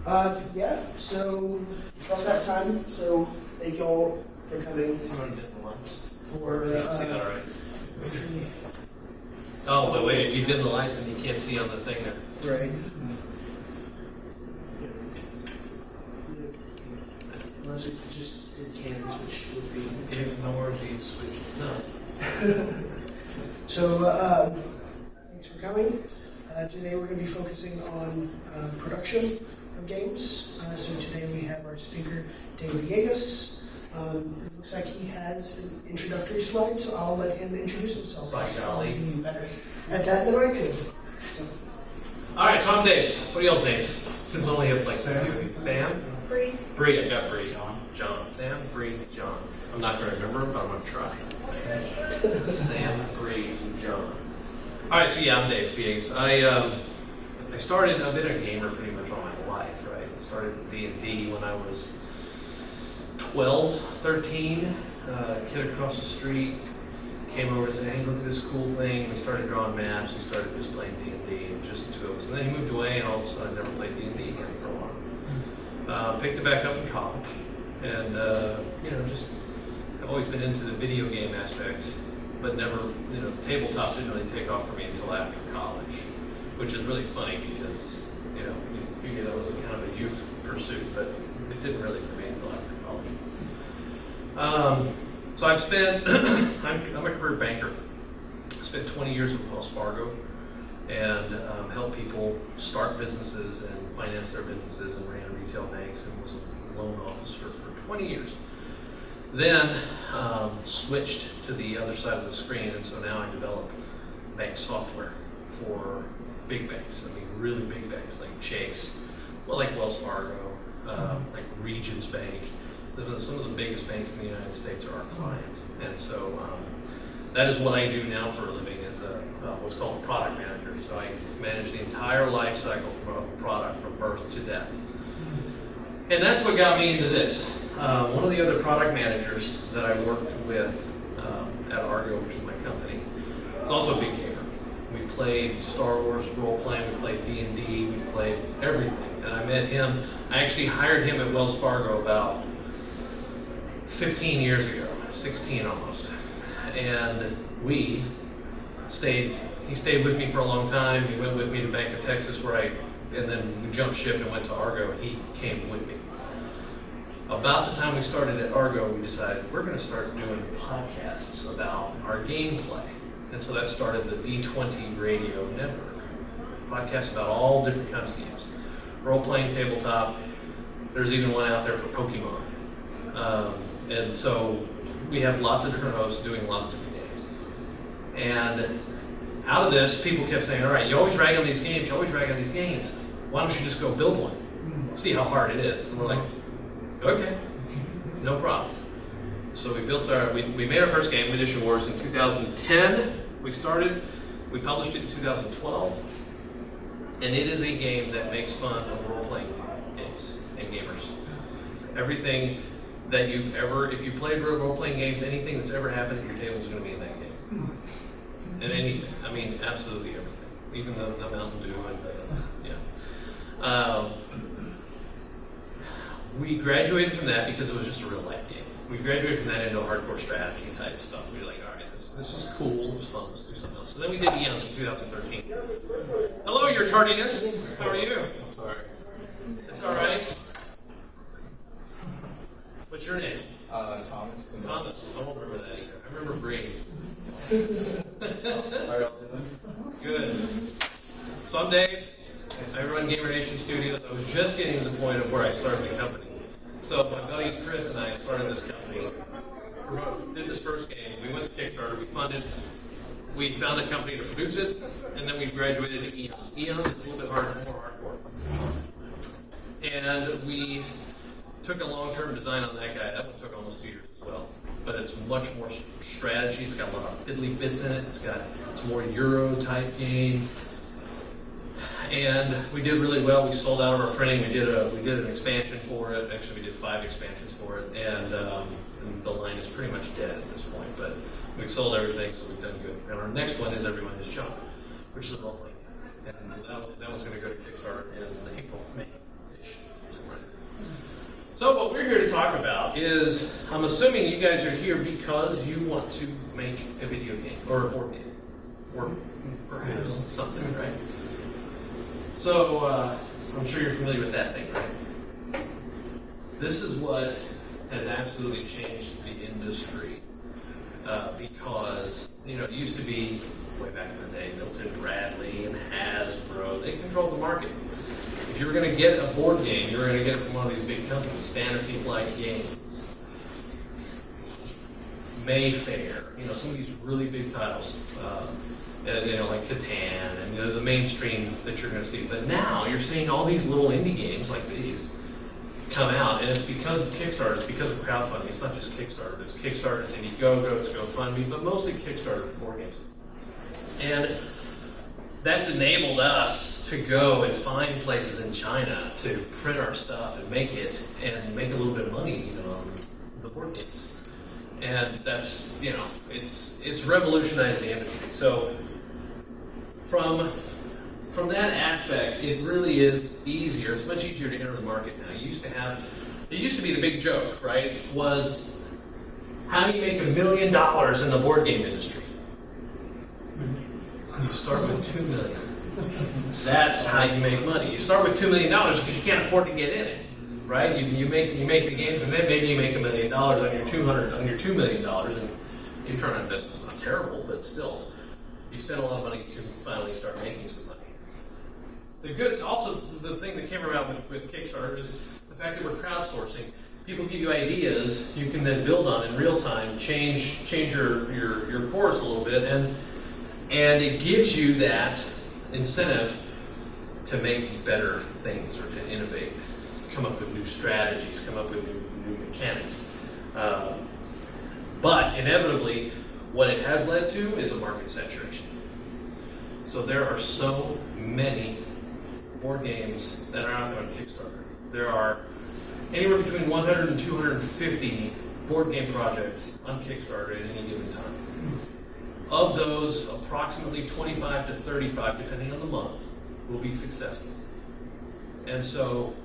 Yeah, so it's about that time, so thank you all for coming. I'm going to get the lights. For, See that all right? make sure you- Oh, but wait, if you dim the lights, then you can't see on the thing there. Right. Unless it's just in cans, which would be... Ignore these switches. No. So, thanks for coming. Today we're going to be focusing on production of games. So today we have our speaker, Dave Villegas. Looks like he has an introductory slide, so I'll let him introduce himself. By golly. He'll be better at that than I could. So. All right, so I'm Dave. What are y'all's names? Since I only have like Sam? Bree. Bree, I got Bree. John. Sam, Bree, John. I'm not going to remember them, but I'm going to try. Sam, Bree, John. All right, so yeah, I'm Dave Villegas. I've been a gamer pretty much all my life, right? I started with D&D when I was 12, 13. Kid across the street came over and said, hey, look at this cool thing. We started drawing maps. We started just playing D&D, just the two of us. And then he moved away, and all of a sudden I never played D&D again for a while. Picked it back up in college, and just I've always been into the video game aspect, but never, tabletop didn't really take off for me until after college, which is really funny because, you figure that was kind of a youth pursuit, but it didn't really for me until after college. So I've spent, I'm a career banker. I spent 20 years with Wells Fargo and helped people start businesses and finance their businesses and ran retail banks and was a loan officer for 20 years. Then switched to the other side of the screen, and so now I develop bank software for big banks. I mean, really big banks like Chase, well, like Wells Fargo, like Regions Bank. Some of the biggest banks in the United States are our clients, and so that is what I do now for a living as what's called a product manager. So I manage the entire life cycle from a product from birth to death. And that's what got me into this. One of the other product managers that I worked with at Argo, which is my company, is also a big gamer. We played Star Wars role-playing, we played D&D, we played everything. And I met him, I actually hired him at Wells Fargo about 15 years ago, 16 almost. And he stayed with me for a long time. He went with me to Bank of Texas and then we jumped ship and went to Argo, and he came with me. About the time we started at Argo, we decided we're going to start doing podcasts about our gameplay. And so that started the D20 Radio Network. Podcasts about all different kinds of games. Role-playing, tabletop. There's even one out there for Pokemon. And so we have lots of different hosts doing lots of different games. And out of this, people kept saying, all right, you always rag on these games, Why don't you just go build one? See how hard it is. And we're like, okay, no problem. So we made our first game, Edition Wars, in 2010. We published it in 2012. And it is a game that makes fun of role-playing games and gamers. Everything that if you played role-playing games, anything that's ever happened at your table is going to be in that game. And anything, I mean, absolutely everything. Even the Mountain Dew and we graduated from that because it was just a real life game. We graduated from that into hardcore strategy type stuff. We were like, all right, this was cool, it was fun, let's do something else. So then we did Eons in 2013. Hello, your tardiness. How are you? I'm sorry. It's all right. What's your name? Thomas. Thomas. I won't remember that either. I remember Bree. Good. So I'm Dave. I run Gamer Nation Studios. I was just getting to the point of where I started the company. So my buddy Chris and I started this company. Did this first game. We went to Kickstarter. We found a company to produce it, and then we graduated to Eons. Eons is a little bit more hardcore. And we took a long-term design on that guy. That one took almost 2 years as well. But it's much more strategy. It's got a lot of fiddly bits in it. It's more Euro-type game. And we did really well. We sold out of our printing. We did an expansion for it. Actually, we did 5 expansions for it. And the line is pretty much dead at this point. But we've sold everything, so we've done good. And our next one is Everyone Is John, which is a role-playing game. And that one's going to go to Kickstarter in April, May-ish. So what we're here to talk about is, I'm assuming you guys are here because you want to make a video game or a board game, or perhaps something, right? So I'm sure you're familiar with that thing, right? This is what has absolutely changed the industry because, you know, it used to be, way back in the day, Milton Bradley and Hasbro, they controlled the market. If you were going to get a board game, you were going to get it from one of these big companies, Fantasy-Flight Games, Mayfair, you know, some of these really big titles, you know, like Catan, and you know, the mainstream that you're going to see. But now you're seeing all these little indie games like these come out, and it's because of Kickstarter, it's because of crowdfunding. It's not just Kickstarter, it's Kickstarter, it's Indiegogo, it's GoFundMe, but mostly Kickstarter for board games. And that's enabled us to go and find places in China to print our stuff and make it, and make a little bit of money, you know, on the board games. And that's, you know, it's revolutionized the industry. So from that aspect, it really is easier. It's much easier to enter the market now. It used to be the big joke, right? Was, how do you make $1 million in the board game industry? You start with $2 million. That's how you make money. You start with $2 million because you can't afford to get in it, right? You make the games, and then maybe you make $1 million on your $2 million, and your return on investment's not terrible, but still, you spend a lot of money to finally start making some money. Also, the thing that came around with Kickstarter is the fact that we're crowdsourcing. People give you ideas you can then build on in real time, change your course a little bit, and it gives you that incentive to make better things or to innovate, come up with new strategies, come up with new mechanics. But inevitably, what it has led to is a market saturation. So there are so many board games that are out there on Kickstarter. There are anywhere between 100 and 250 board game projects on Kickstarter at any given time. Of those, approximately 25 to 35, depending on the month, will be successful. And so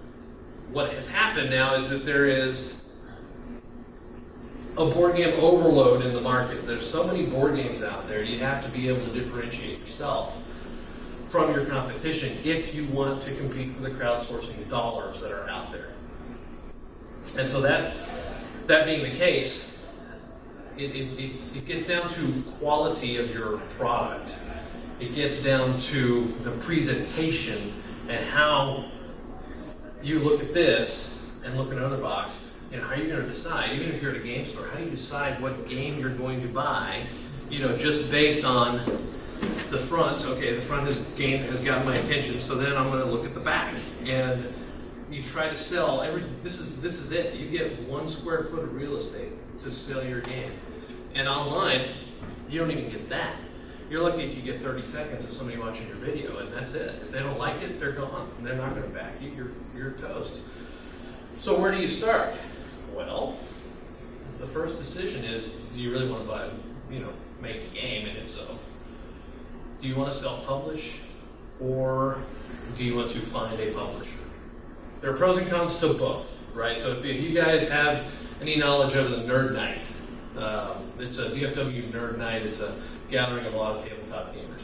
what has happened now is that there is a board game overload in the market. There's so many board games out there, you have to be able to differentiate yourself from your competition if you want to compete for the crowdsourcing dollars that are out there. And so that being the case, it gets down to quality of your product. It gets down to the presentation and how you look at this and look at another box, and how are you going to decide, even if you're at a game store, how do you decide what game you're going to buy, you know, just based on the front. Okay, the front has got my attention, so then I'm going to look at the back, and you try to sell this is it. You get 1 square foot of real estate to sell your game, and online you don't even get that. You're lucky if you get 30 seconds of somebody watching your video, and that's it. If they don't like it, they're gone. They're not going to back you. You're toast. So where do you start? Well, the first decision is, do you really want to buy, make a game, and if so, do you want to self-publish, or do you want to find a publisher? There are pros and cons to both, right? So if you guys have any knowledge of the Nerd Night, it's a DFW Nerd Night. It's a gathering of a lot of tabletop gamers.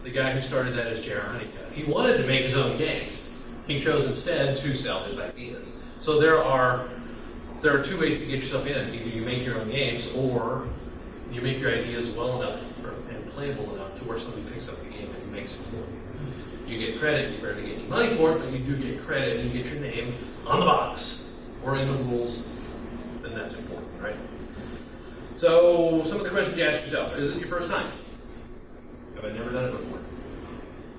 The guy who started that is J.R. Honeycutt. He wanted to make his own games. He chose instead to sell his ideas. So there are 2 ways to get yourself in. Either you make your own games, or you make your ideas well enough and playable enough to where somebody picks up the game and makes it for you. You get credit. You barely get any money for it, but you do get credit, and you get your name on the box or in the rules, and that's important, right? So some of the questions you ask yourself: is it your first time? Have I never done it before?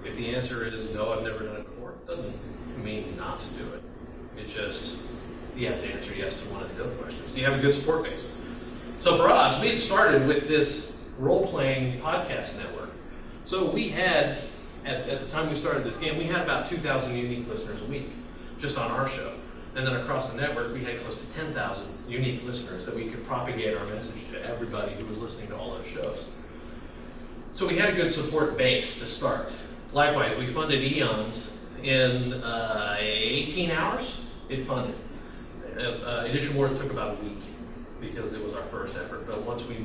If the answer is no, I've never done it before, it doesn't mean not to do it. It just, you have to answer yes to one of the other questions. Do you have a good support base? So for us, we had started with this role-playing podcast network. So we had, at the time we started this game, we had about 2,000 unique listeners a week, just on our show. And then across the network, we had close to 10,000 unique listeners that we could propagate our message to everybody who was listening to all those shows. So we had a good support base to start. Likewise, we funded Eons in 18 hours. It funded. Edition Wars took about a week because it was our first effort. But once we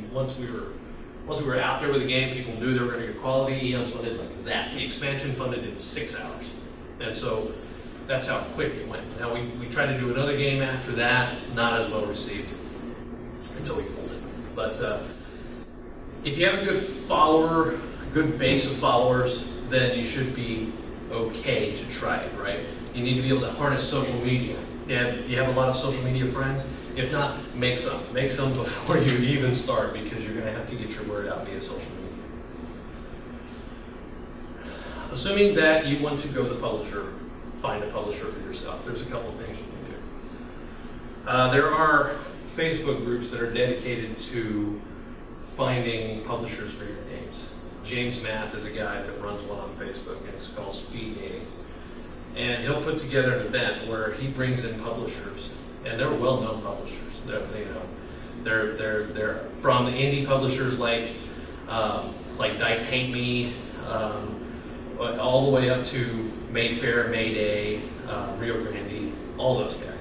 were out there with the game, people knew they were going to get quality. Eons funded like that. The expansion funded in 6 hours, and so that's how quick it went. Now we tried to do another game after that, not as well received, and so we pulled it. But if you have a good follower, a good base of followers, then you should be okay to try it, right? You need to be able to harness social media. You have a lot of social media friends? If not, make some. Make some before you even start, because you're going to have to get your word out via social media. Assuming that you want to go to the publisher, find a publisher for yourself, there's a couple of things you can do. There are Facebook groups that are dedicated to finding publishers for your games. James Math is a guy that runs one on Facebook, and it's called Speed Dating. And he'll put together an event where he brings in publishers, and they're well-known publishers. They're from indie publishers like Dice Hate Me, all the way up to Mayfair, Mayday, Rio Grande, all those guys.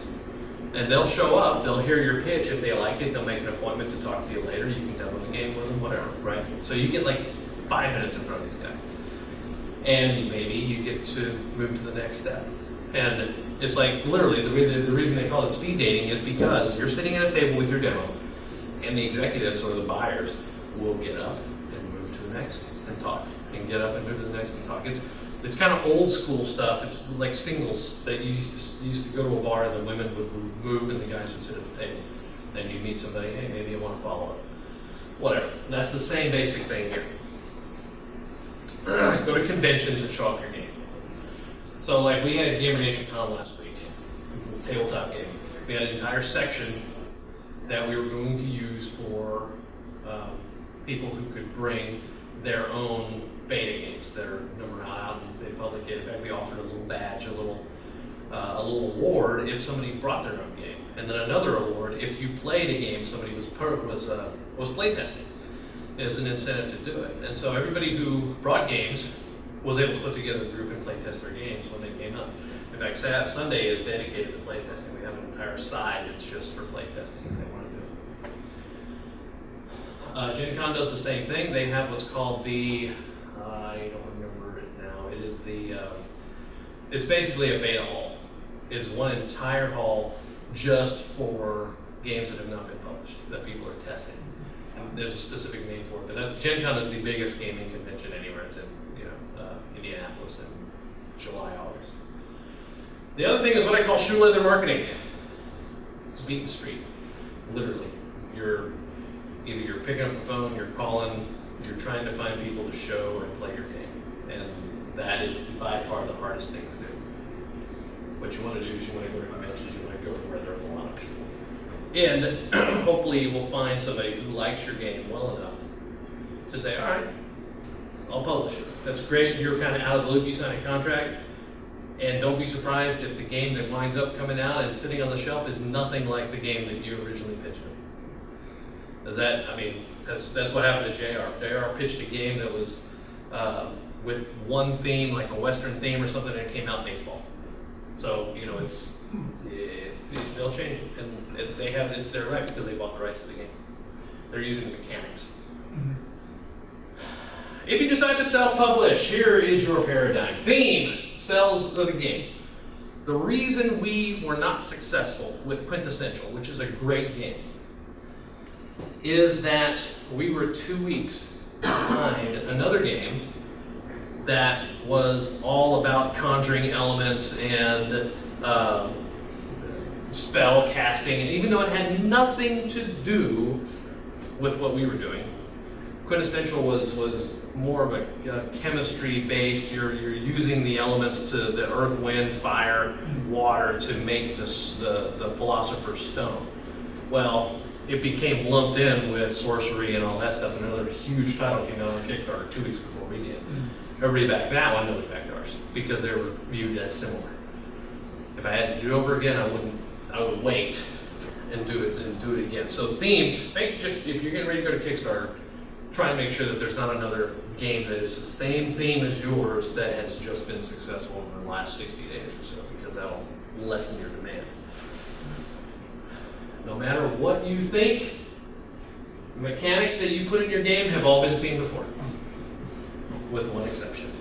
And they'll show up, they'll hear your pitch. If they like it, they'll make an appointment to talk to you later. You can demo the game with them, whatever, right? So you get like 5 minutes in front of these guys. And maybe you get to move to the next step. And it's like, literally, the reason they call it speed dating is because you're sitting at a table with your demo, and the executives or the buyers will get up and move to the next and talk, and get up and move to the next and talk. It's kind of old school stuff. It's like singles that you used to go to a bar, and the women would move and the guys would sit at the table. Then you'd meet somebody, hey, maybe you want to follow up. Whatever. That's the same basic thing here. Go to conventions and show off your game. So like we had a Gamer Nation Con last week, tabletop game. We had an entire section that we were going to use for people who could bring their own beta games that are numbered out and they public it. In fact, we offered a little badge, a little award if somebody brought their own game, and then another award if you played a game somebody was playtesting. As an incentive to do it. And so everybody who brought games was able to put together a group and play test their games when they came up. In fact, Sunday is dedicated to play testing. We have an entire side that's just for play testing if they want to do it. Gen Con does the same thing. They have what's called the, I don't remember it now. It is it's basically a beta hall. It's one entire hall just for games that have not been published, that people are testing. There's a specific name for it, but Gen Con is the biggest gaming convention anywhere. It's in Indianapolis in July, August. The other thing is what I call shoe leather marketing. It's beat the street, literally. Either you're picking up the phone, you're calling, you're trying to find people to show and play your game, and that is by far the hardest thing to do. What you want to do is you want to go to conventions, you want to go where there are a lot of people. And hopefully you will find somebody who likes your game well enough to say, all right, I'll publish it. That's great, you're kind of out of the loop, you sign a contract, and don't be surprised if the game that winds up coming out and sitting on the shelf is nothing like the game that you originally pitched it. That's what happened to JR. JR pitched a game that was with one theme, like a Western theme or something, and it came out baseball. So, they'll change it, and it's their right because they bought the rights to the game. They're using the mechanics. Mm-hmm. If you decide to self-publish, here is your paradigm. Theme sells the game. The reason we were not successful with Quintessential, which is a great game, is that we were 2 weeks behind another game that was all about conjuring elements and spell casting, and even though it had nothing to do with what we were doing, Quintessential was more of a chemistry-based. You're using the elements to the earth, wind, fire, water to make the Philosopher's Stone. Well, it became lumped in with sorcery and all that stuff, and another huge title came out on Kickstarter 2 weeks before we did. Everybody backed that one, nobody backed ours, because they were viewed as similar. If I had to do it over again, I would wait and do it again. So theme, if you're getting ready to go to Kickstarter, try and make sure that there's not another game that is the same theme as yours that has just been successful in the last 60 days or so, because that'll lessen your demand. No matter what you think, the mechanics that you put in your game have all been seen before, with one exception.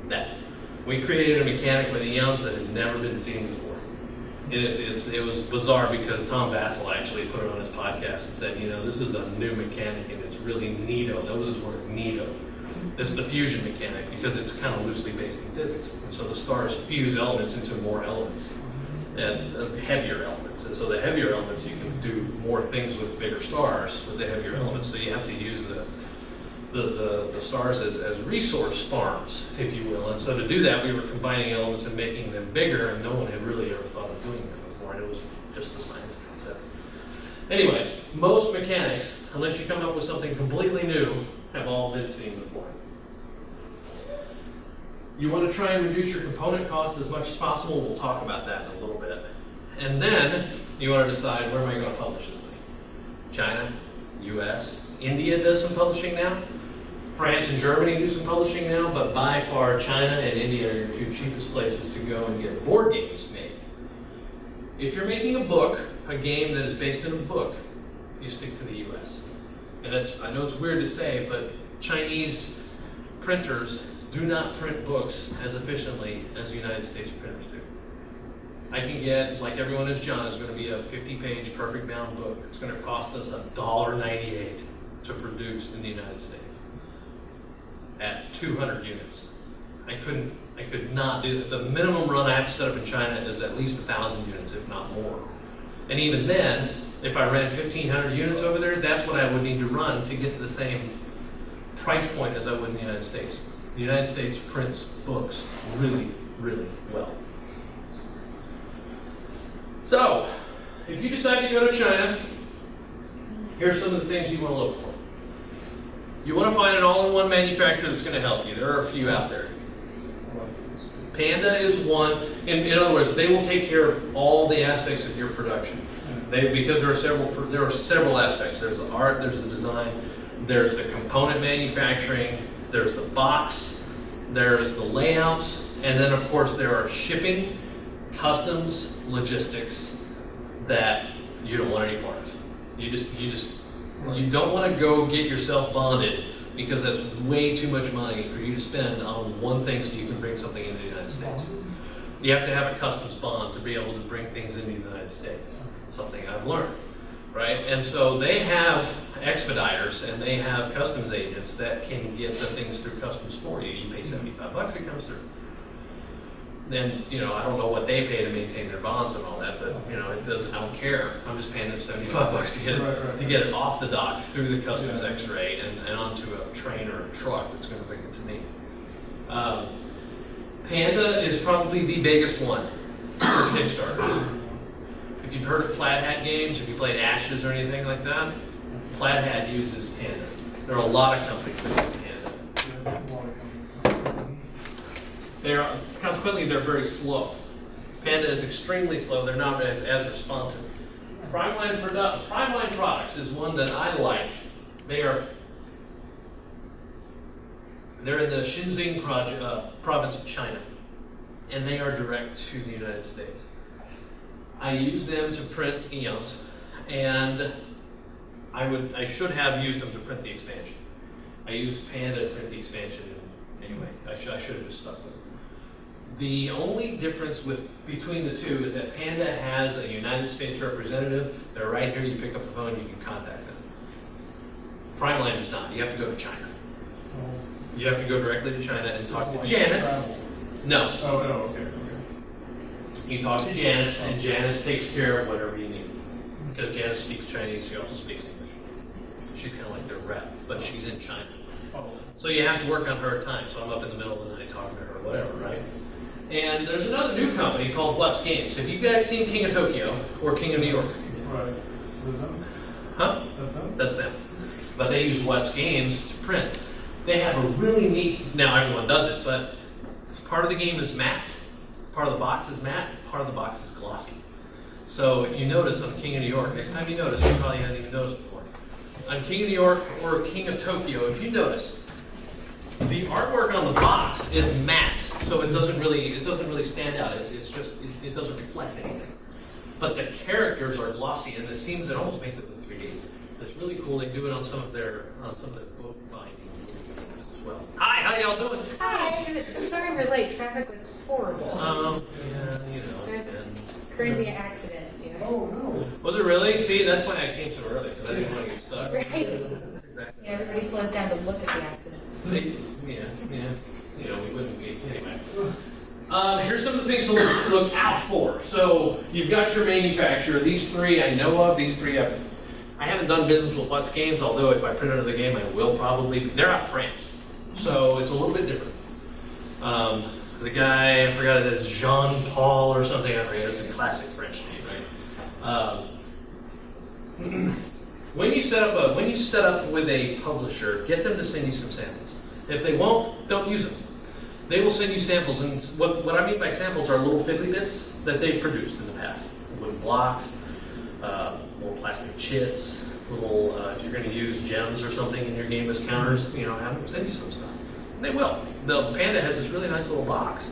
That. We created a mechanic with eons that had never been seen before. It was bizarre because Tom Vassell actually put it on his podcast and said, you know, this is a new mechanic and it's really neato. That was his word, neato. It's the fusion mechanic because it's kind of loosely based in physics. And so the stars fuse elements into more elements and heavier elements. And so the heavier elements, you can do more things with bigger stars with the heavier elements. So you have to use the stars as resource farms, if you will. And so to do that, we were combining elements and making them bigger, and no one had really ever thought of doing that before, and it was just a science concept. Anyway, most mechanics, unless you come up with something completely new, have all been seen before. You want to try and reduce your component cost as much as possible. We'll talk about that in a little bit. And then you want to decide, where am I going to publish this thing? China, US, India does some publishing now. France and Germany do some publishing now, but by far China and India are your two cheapest places to go and get board games made. If you're making a book, a game that is based in a book, you stick to the US. And I know it's weird to say, but Chinese printers do not print books as efficiently as United States printers do. I can get, like everyone knows, John is going to be a 50-page perfect bound book. It's going to cost us $1.98 to produce in the United States at 200 units. I could not do that. The minimum run I have to set up in China is at least 1,000 units, if not more. And even then, if I ran 1,500 units over there, that's what I would need to run to get to the same price point as I would in the United States. The United States prints books really, really well. So, if you decide to go to China, here's some of the things you want to look for. You want to find an all-in-one manufacturer that's going to help you. There are a few out there. Panda is one. In other words, they will take care of all the aspects of your production. Because there are several aspects. There's the art, there's the design, there's the component manufacturing, there's the box, there's the layouts, and then of course there are shipping, customs, logistics that you don't want any part of. You don't want to go get yourself bonded because that's way too much money for you to spend on one thing so you can bring something into the United States. You have to have a customs bond to be able to bring things into the United States. Something I've learned, right? And so they have expediters and they have customs agents that can get the things through customs for you. You pay $75, it comes through. Then, I don't know what they pay to maintain their bonds and all that, but it doesn't. I don't care. I'm just paying them $75 to get it off the dock through the customs X-ray and onto a train or a truck that's going to bring it to me. Panda is probably the biggest one for Kickstarters. If you've heard of Plaid Hat games, if you played Ashes or anything like that, Plaid Hat uses Panda. There are a lot of companies that use Panda. Consequently, they're very slow. Panda is extremely slow. They're not as responsive. Primeline Products is one that I like. They're in the Xinjiang province of China, and they are direct to the United States. I use them to print eons, and I should have used them to print the expansion. I used Panda to print the expansion, and anyway, I should have just stuck with it. The only difference between the two is that Panda has a United States representative. They're right here. You pick up the phone, you can contact them. Primeline does not. You have to go to China. You have to go directly to China and talk to Janice. No. Oh, no, okay. You talk to Janice, and Janice takes care of whatever you need. Because Janice speaks Chinese, she also speaks English. She's kind of like their rep, but she's in China. So you have to work on her time. So I'm up in the middle of the night talking to her, whatever, right? And there's another new company called What's Games. Have you guys seen King of Tokyo or King of New York? Right. Huh? That's them. But they use What's Games to print. They have a really neat, now everyone does it, but part of the game is matte, part of the box is matte, part of the box is glossy. So if you notice on King of New York, next time you notice, you probably hadn't even noticed before. On King of New York or King of Tokyo, if you notice, the artwork on the box is matte, so it doesn't really stand out. It doesn't reflect anything. but the characters are glossy, and the seams, it almost makes it look 3D. It's really cool. They do it on some of their book binding as well. Hi, how y'all doing? Hi. Sorry we're late. Traffic was horrible. Yeah, you know. There's crazy accident. You know? Oh, no. Was it really? See, that's why I came so early, because I didn't want to get stuck. Right. That's exactly Yeah, everybody slows down to look at the accident. Yeah. You know, we wouldn't be. Anyway. Here's some of the things to look out for. So, you've got your manufacturer. These three I know of. These three I haven't done business with Lutz Games, although if I print another game, I will probably. They're out of France. So, it's a little bit different. The guy, I forgot it is Jean-Paul or something. I forget. It's a classic French name, right? When you set up with a publisher, get them to send you some samples. If they won't, don't use them. They will send you samples, and what I mean by samples are little fiddly bits that they've produced in the past. Wooden blocks, little plastic chits, little, if you're going to use gems or something in your game as counters, you know, have them send you some stuff. And they will. The Panda has this really nice little box,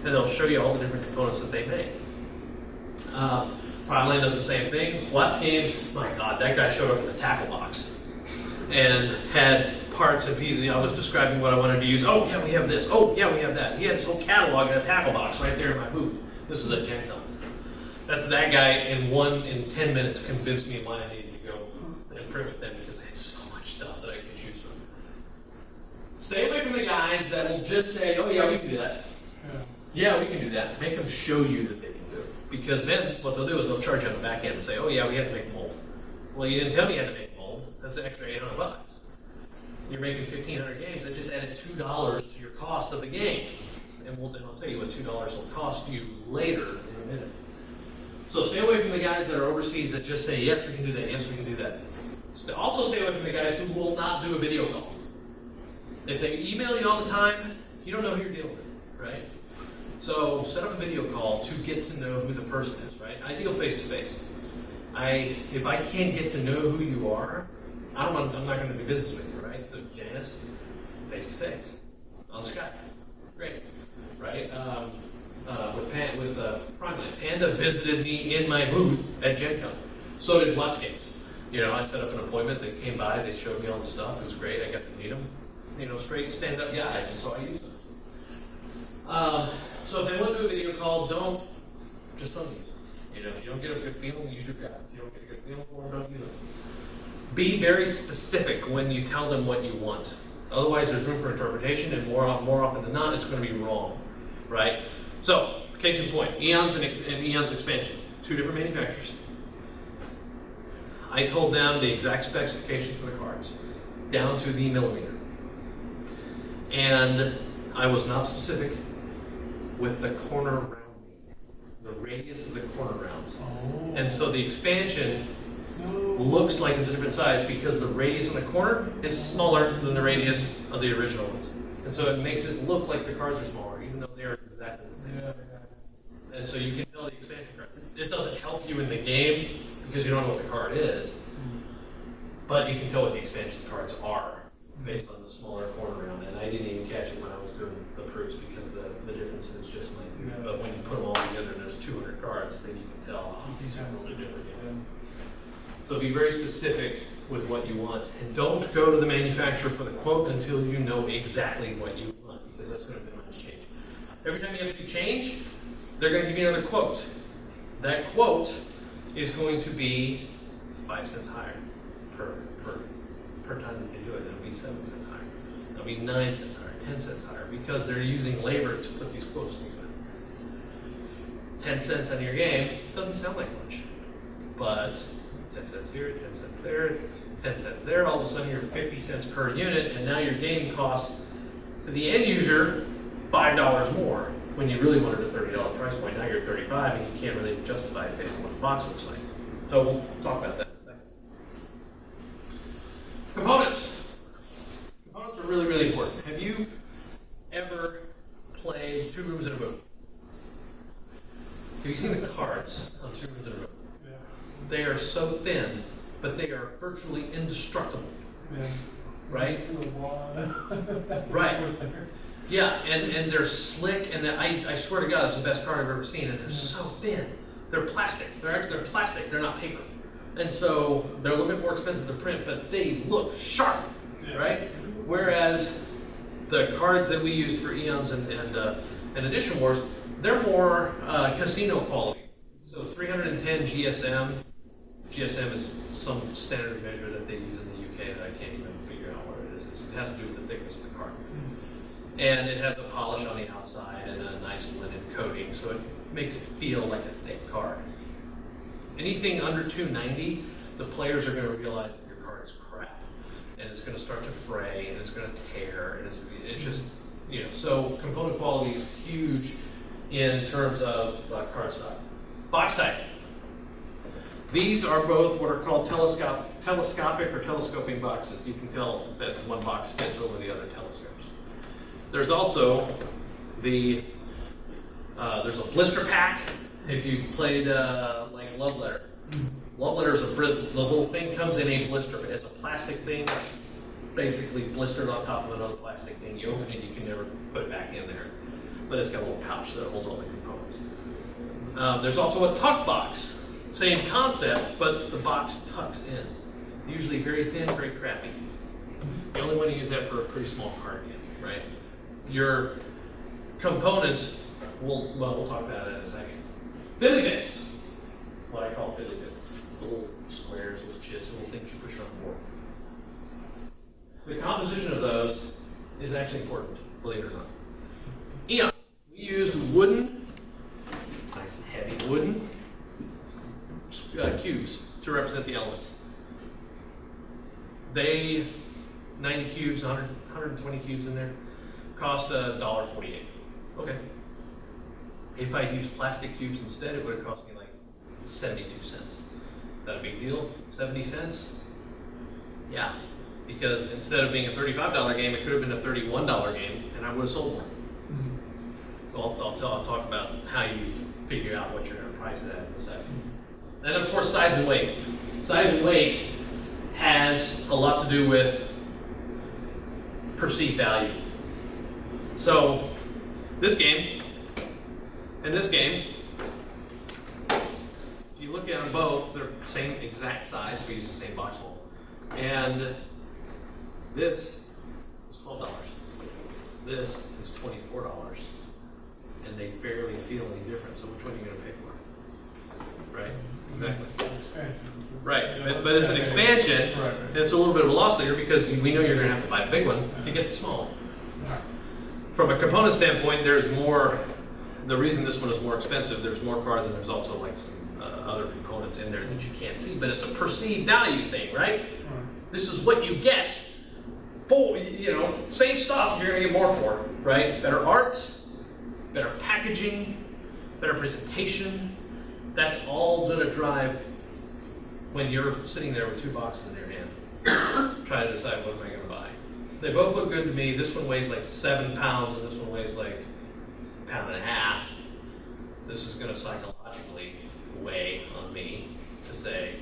and they'll show you all the different components that they make. Primeland does the same thing. Lutz Games, my God, that guy showed up in a tackle box and had parts and pieces. I was describing what I wanted to use. Oh, yeah, we have this. Oh, yeah, we have that. He had his whole catalog in a tackle box right there in my booth. This was at Gen Con. That's that guy in 10 minutes convinced me why I needed to go and print with them because they had so much stuff that I could choose from. Stay away from the guys that will just say, oh, yeah, we can do that. Yeah, we can do that. Make them show you that they can do it. Because then what they'll do is they'll charge you on the back end and say, oh, yeah, we had to make a mold. Well, you didn't tell me you had to make a mold. That's an extra $800. You're making 1,500 games. That just added $2 to your cost of the game. And I'll tell you what $2 will cost you later in a minute. So stay away from the guys that are overseas that just say, yes, we can do that, yes, we can do that. Also stay away from the guys who will not do a video call. If they email you all the time, you don't know who you're dealing with, right? So set up a video call to get to know who the person is, right? Ideal face-to-face. If I can't get to know who you are, I'm not going to do business with you, right? So Janice, face-to-face, on Skype, great, right? With Primeland, Panda visited me in my booth at Gen Con. So did Lutz Games. You know, I set up an appointment. They came by. They showed me all the stuff. It was great. I got to meet them. You know, straight stand-up guys, and so I used them. So if they want to do a video call, don't use them. You know, if you don't get a good feeling, use your gut. If you don't get a good feeling for them, don't use them. Be very specific when you tell them what you want. Otherwise, there's room for interpretation, and more often than not, it's going to be wrong, right? So, case in point, Eons and Eons Expansion, two different manufacturers. I told them the exact specifications for the cards, down to the millimeter. And I was not specific with the corner rounding, the radius of the corner rounds. Oh. And so the expansion looks like it's a different size because the radius on the corner is smaller than the radius of the original ones. And so it makes it look like the cards are smaller, even though they're exactly the same size. And so you can tell the expansion cards. It doesn't help you in the game because you don't know what the card is, but you can tell what the expansion cards are based on the smaller corner round. And I didn't even catch it when I was doing the proofs because the difference is just like, but when you put them all together and there's 200 cards, then you can tell, oh, these are completely different. So be very specific with what you want, and don't go to the manufacturer for the quote until you know exactly what you want, because that's going to minimize change. Every time you have to change, they're going to give you another quote. That quote is going to be 5 cents higher per time you do it. It'll be 7 cents higher. It'll be 9 cents higher, 10 cents higher, because they're using labor to put these quotes together. 10 cents on your game doesn't sound like much, but 10 cents here, 10 cents there, 10 cents there, all of a sudden you're 50 cents per unit, and now your game costs, to the end user, $5 more, when you really wanted a $30 price point. Now you're 35, and you can't really justify it based on what the box looks like. So we'll talk about that in a second. Components. Components are really, really important. Have you ever played Two Rooms in a Room? Have you seen the cards on Two Rooms in a Room? They are so thin, but they are virtually indestructible. Yeah. Right? Right. Yeah, and they're slick, and I swear to God, it's the best card I've ever seen, and they're so thin. they're plastic. They're plastic, they're not paper. And so they're a little bit more expensive to print, but they look sharp, right? Whereas the cards that we used for Eons and Edition Wars, they're more casino quality. So 310 GSM. GSM is some standard measure that they use in the UK that I can't even figure out what it is. It has to do with the thickness of the card. And it has a polish on the outside and a nice linen coating, so it makes it feel like a thick card. Anything under 290, the players are going to realize that your card is crap, and it's going to start to fray, and it's going to tear, and it's just, you know. So component quality is huge in terms of card stock. Box type. These are both what are called telescopic or telescoping boxes. You can tell that one box fits over the other telescopes. There's also there's a blister pack. If you've played like Love Letter. Love Letter is the whole thing comes in a blister. It's a plastic thing, basically blistered on top of another plastic thing. You open it, you can never put it back in there. But it's got a little pouch that holds all the components. There's also a tuck box. Same concept, but the box tucks in. Usually very thin, very crappy. You only want to use that for a pretty small card game, right? Your components, we'll talk about that in a second. Fiddly bits, what I call fiddly bits. Little squares, little chips, little things you push on the board. The composition of those is actually important, believe it or not. Eons, we used wooden, nice and heavy wooden, cubes to represent the elements. They, 90 cubes, 120 cubes in there, cost $1.48. Okay. If I used plastic cubes instead, it would have cost me like 72 cents. Is that a big deal? 70 cents? Yeah. Because instead of being a $35 game, it could have been a $31 game, and I would have sold more. So I'll talk about how you figure out what you're going to price it at in a second. And of course, size and weight. Size and weight has a lot to do with perceived value. So this game and this game, if you look at them both, they're the same exact size. We use the same box mold. And this is $12. This is $24. And they barely feel any different. So which one are you going to pay for? Right? Exactly. Right, but it's an expansion. Right. It's a little bit of a loss leader because we know you're going to have to buy a big one to get the small one. From a component standpoint, there's more. The reason this one is more expensive, there's more cards, and there's also like some other components in there that you can't see. But it's a perceived value thing, right? This is what you get for, same stuff. You're going to get more for, right? Better art, better packaging, better presentation. That's all going to drive when you're sitting there with two boxes in your hand, trying to decide what am I going to buy. They both look good to me. This one weighs like 7 pounds, and this one weighs like 1.5 pounds. This is going to psychologically weigh on me to say,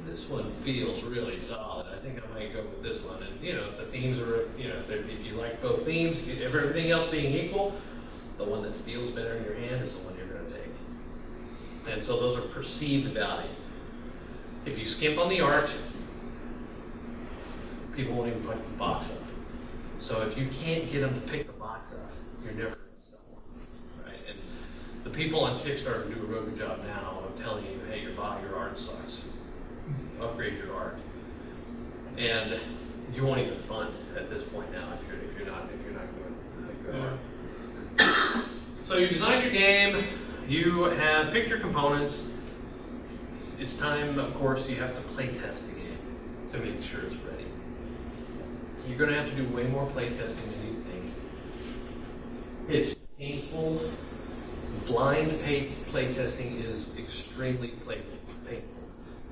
this one feels really solid. I think I might go with this one. And if the themes are, if you like both themes, if everything else being equal, the one that feels better in your hand is the one you're going to take. And so those are perceived value. If you skimp on the art, people won't even pick the box up. So if you can't get them to pick the box up, you're never going to sell one, right? And the people on Kickstarter do a real good job now of telling you, hey, your art sucks. Upgrade your art. And you won't even fund at this point now if you're not doing good art. So you designed your game. You have picked your components. It's time, of course, you have to play test the game to make sure it's ready. You're going to have to do way more play testing than you think. It's painful. Blind play testing is extremely painful.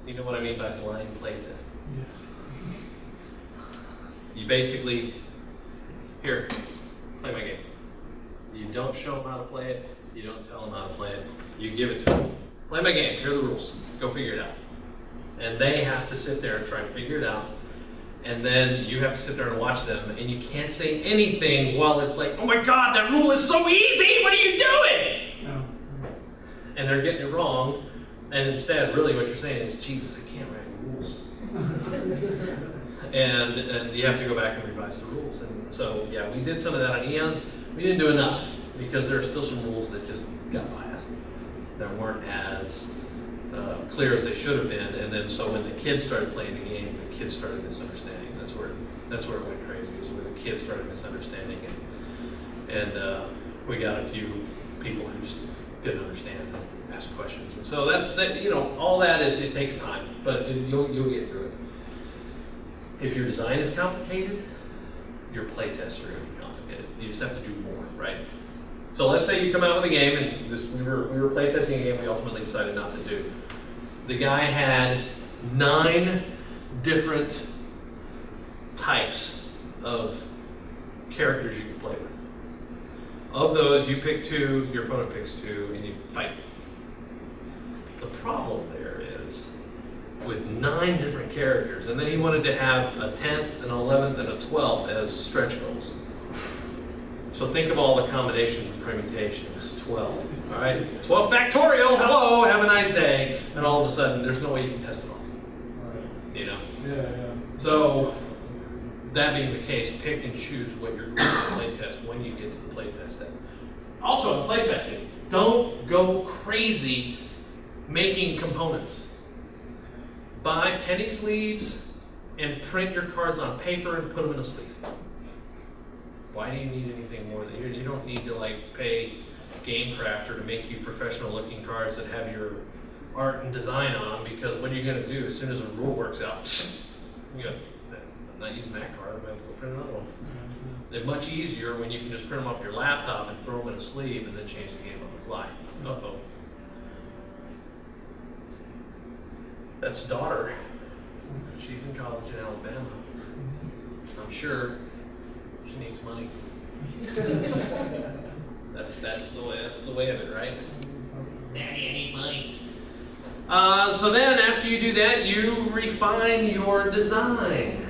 You know what I mean by blind play testing? Yeah. You basically, here, play my game. You don't show them how to play it. You don't tell them how to play it. You give it to them. Play my game. Here are the rules. Go figure it out. And they have to sit there and try to figure it out. And then you have to sit there and watch them. And you can't say anything while it's like, oh my God, that rule is so easy. What are you doing? and they're getting it wrong, and instead, really what you're saying is, Jesus, I can't write rules. and you have to go back and revise the rules. And so, yeah, we did some of that on Eons. We didn't do enough, because there are still some rules that just got by us, that weren't as clear as they should have been. And then so when the kids started playing the game, the kids started misunderstanding. That's where it went crazy, was when the kids started misunderstanding, and we got a few people who just didn't understand and asked questions. And so all that is, it takes time, but you'll get through it. If your design is complicated, your play tests are going to be complicated. You just have to do more, right? So let's say you come out with a game, and we were play testing a game we ultimately decided not to do. The guy had 9 different types of characters you could play with. Of those, you pick 2, your opponent picks 2, and you fight. The problem there is, with 9 different characters, and then he wanted to have a 10th, an 11th, and a 12th as stretch goals. So think of all the combinations and permutations. 12, all right? 12 factorial, hello, have a nice day. And all of a sudden, there's no way you can test it all. You know? Yeah. So, that being the case, pick and choose what you're going to play test when you get to the play test. Also, in play testing, don't go crazy making components. Buy penny sleeves and print your cards on paper and put them in a sleeve. Why do you need anything more than you don't need to pay Game Crafter to make you professional looking cards that have your art and design on them, because what are you going to do as soon as a rule works out? I'm not using that card, I'm going to go print another one. They're much easier when you can just print them off your laptop and throw them in a sleeve and then change the game on the fly. Uh-oh. That's daughter. She's in college in Alabama. I'm sure she needs money. That's the way of it, right? Daddy, I need money. So then after you do that, you refine your design.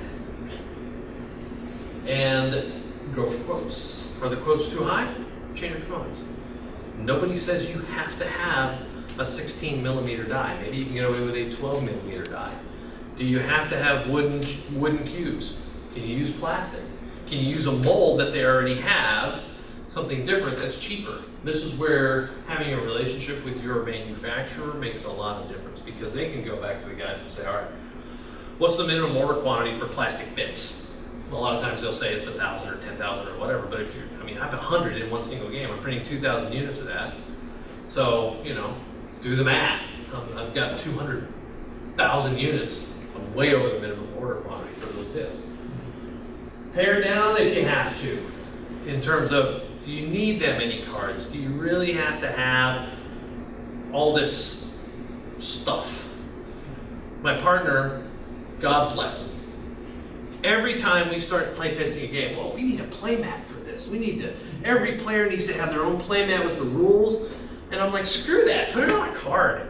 And go for quotes. Are the quotes too high? Change your components. Nobody says you have to have a 16 millimeter die. Maybe you can get away with a 12 millimeter die. Do you have to have wooden cubes? Can you use plastic? Can you use a mold that they already have, something different that's cheaper? This is where having a relationship with your manufacturer makes a lot of difference, because they can go back to the guys and say, all right, what's the minimum order quantity for plastic bits? A lot of times they'll say it's 1,000 or 10,000 or whatever, but if I have 100 in one single game, I'm printing 2,000 units of that. So, do the math. I've got 200,000 units. I'm way over the minimum order quantity for those bits. Pare down if you have to, in terms of, do you need that many cards? Do you really have to have all this stuff? My partner, God bless him, every time we start playtesting a game, well, we need a playmat for this. Every player needs to have their own playmat with the rules. And I'm like, screw that, put it on a card.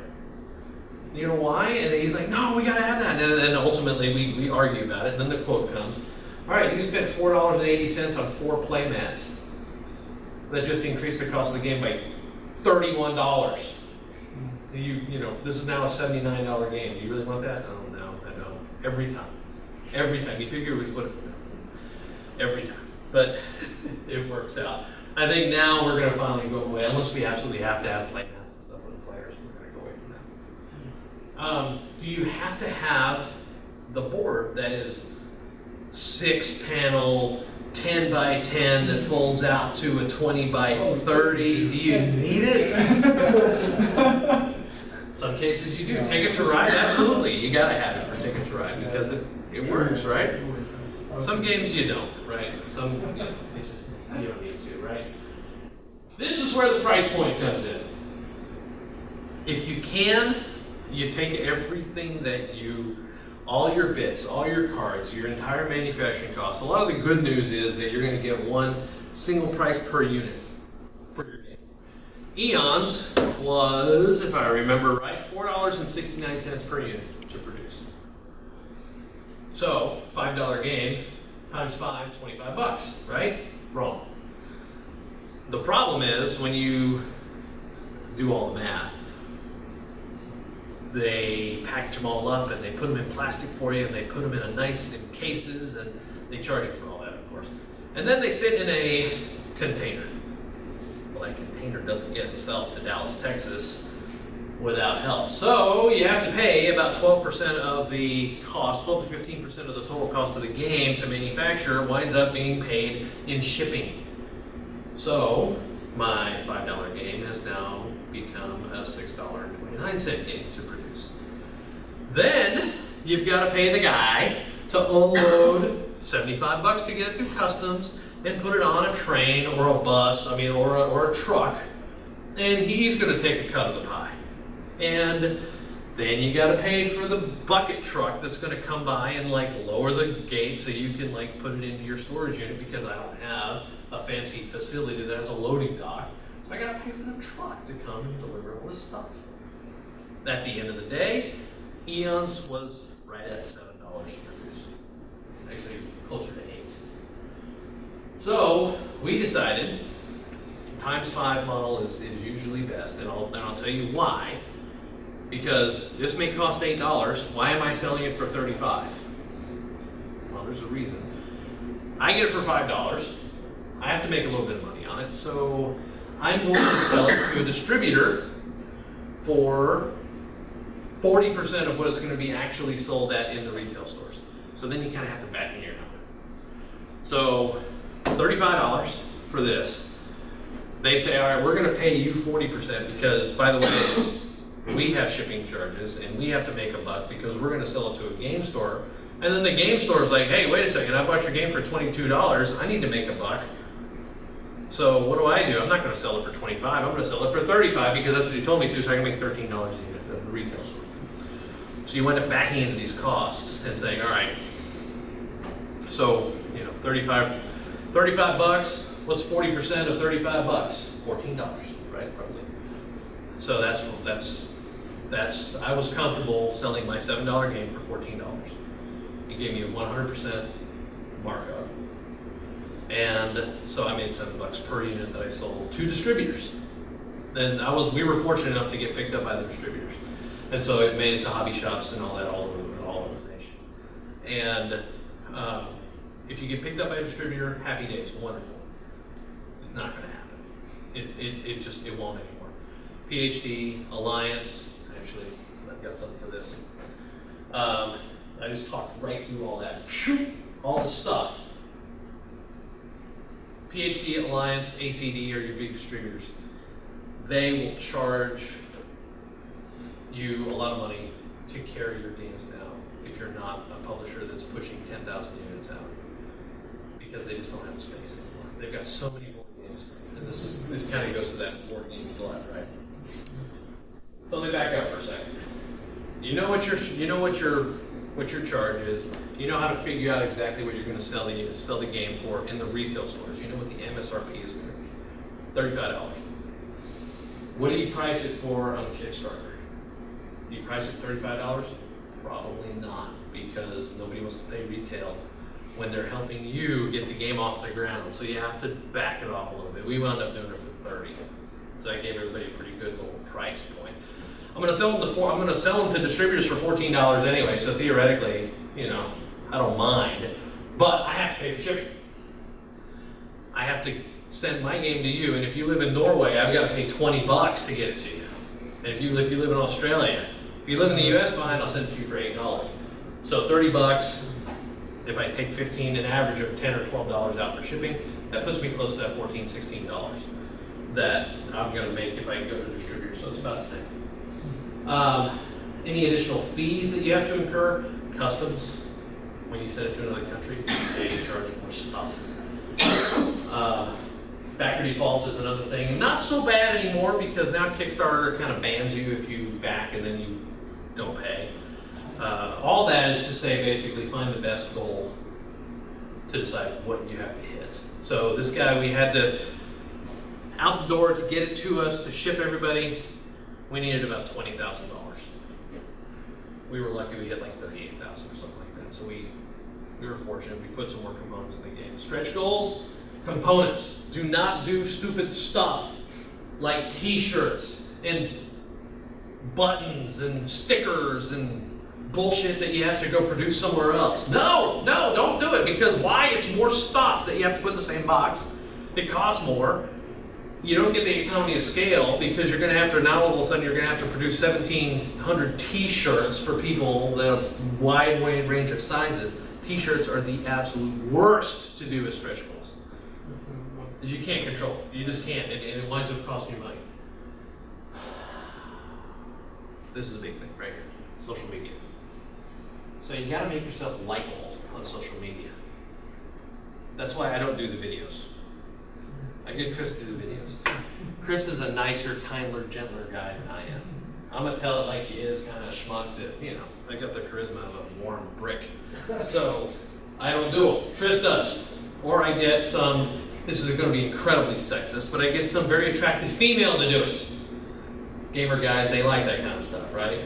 You know why? And he's like, no, we gotta have that. And then ultimately we argue about it, and then the quote comes. All right, you spent $4.80 on 4 playmats. That just increased the cost of the game by $31. This is now a $79 game. Do you really want that? Oh, no, I don't. Every time. You figure we put it every time. But it works out. I think now we're going to finally go away, unless we absolutely have to have playmats and stuff for the players. We're going to go away from that. Do you have to have the board that is 6-panel, 10 by 10 that folds out to a 20 by 30? Do you need it? Some cases you do. Ticket to Ride, absolutely. You got to have it for Ticket to Ride, because it works, right? Some games you don't, right? Some you don't need to, right? This is where the price point comes in. If you can, you take everything that all your bits, all your cards, your entire manufacturing costs. A lot of the good news is that you're going to get one single price per unit for your game. Eons was, if I remember right, $4.69 per unit to produce. So, $5 game times 5, $25, right? Wrong. The problem is when you do all the math, they package them all up and they put them in plastic for you and they put them in a nice in cases and they charge you for all that, of course. And then they sit in a container. Well, that container doesn't get itself to Dallas, Texas without help. So you have to pay about 12% of the cost, 12 to 15% of the total cost of the game to manufacture winds up being paid in shipping. So my $5 game has now become a $6.29 game to produce. Then you've got to pay the guy to unload $75 to get it through customs and put it on a train or a bus, or a truck, and he's going to take a cut of the pie. And then you got to pay for the bucket truck that's going to come by and like lower the gate so you can like put it into your storage unit, because I don't have a fancy facility that has a loading dock. So I got to pay for the truck to come and deliver all this stuff. At the end of the day, Eons was right at $7 to produce. Actually, closer to $8. So we decided ×5 model is usually best, and I'll tell you why. Because this may cost $8. Why am I selling it for $35? Well, there's a reason. I get it for $5. I have to make a little bit of money on it, so I'm going to sell it to a distributor for 40% of what it's going to be actually sold at in the retail stores. So then you kind of have to back in your number. So $35 for this. They say, all right, we're going to pay you 40% because, by the way, we have shipping charges and we have to make a buck because we're going to sell it to a game store. And then the game store is like, hey, wait a second, I bought your game for $22. I need to make a buck. So what do? I'm not going to sell it for $25. I'm going to sell it for $35 because that's what you told me to, so I can make $13 a unit at the retail store. So you wind up backing into these costs and saying, all right, so 35 bucks. What's 40% of 35 bucks? $14, right? Probably. So that's I was comfortable selling my $7 game for $14. It gave me a 100% markup. And so I made $7 per unit that I sold to distributors. Then we were fortunate enough to get picked up by the distributors. And so it made it to hobby shops and all that all over the nation. And if you get picked up by a distributor, happy days, wonderful. It's not going to happen. It won't anymore. PhD, Alliance, actually, I've got something for this. I just talked right through all that. All the stuff. PhD, Alliance, ACD are your big distributors. They will charge you a lot of money to carry your games now if you're not a publisher that's pushing 10,000 units out, because they just don't have the space anymore. They've got so many more games, and this kind of goes to that board game glut, right? So let me back up for a second. You know what your charge is. You know how to figure out exactly what you're going to sell the game for in the retail stores. You know what the MSRP is going to be. $35. What do you price it for on Kickstarter? Do you price it $35? Probably not, because nobody wants to pay retail when they're helping you get the game off the ground. So you have to back it off a little bit. We wound up doing it for $30. So I gave everybody a pretty good little price point. I'm going to sell them to distributors for $14 anyway. So theoretically, I don't mind, but I have to pay for shipping. I have to send my game to you, and if you live in Norway, I've got to pay $20 to get it to you. And if you live in Australia, if you live in the US, fine, I'll send it to you for $8. So $30. If I take 15, an average of $10 or $12 out for shipping, that puts me close to that $14, $16 that I'm going to make if I go to a distributor. So it's about the same. Any additional fees that you have to incur? Customs. When you send it to another country, they charge more stuff. Backer default is another thing. Not so bad anymore, because now Kickstarter kind of bans you if you back and then you don't pay. All that is to say, basically, find the best goal to decide what you have to hit. So this guy, we had to, out the door to get it to us, to ship everybody, we needed about $20,000. We were lucky we hit like 38,000 or something like that. So we were fortunate. We put some more components in the game. Stretch goals, components. Do not do stupid stuff like t-shirts and buttons and stickers and bullshit that you have to go produce somewhere else. No, don't do it, because why? It's more stuff that you have to put in the same box. It costs more. You don't get the economy of scale, because you're going to have to, now all of a sudden you're going to have to produce 1,700 t-shirts for people that have a wide range of sizes. T-shirts are the absolute worst to do as stretch goals. Because you can't control it. You just can't, and it winds up costing you money. This is a big thing right here, social media. So you gotta make yourself likable on social media. That's why I don't do the videos. I get Chris to do the videos. Chris is a nicer, kinder, gentler guy than I am. I'm gonna tell it like he is, kind of schmuck that, you know, I got the charisma of a warm brick. So I don't do it. Chris does. Or I get some, this is gonna be incredibly sexist, but I get some very attractive female to do it. Gamer guys, they like that kind of stuff, right?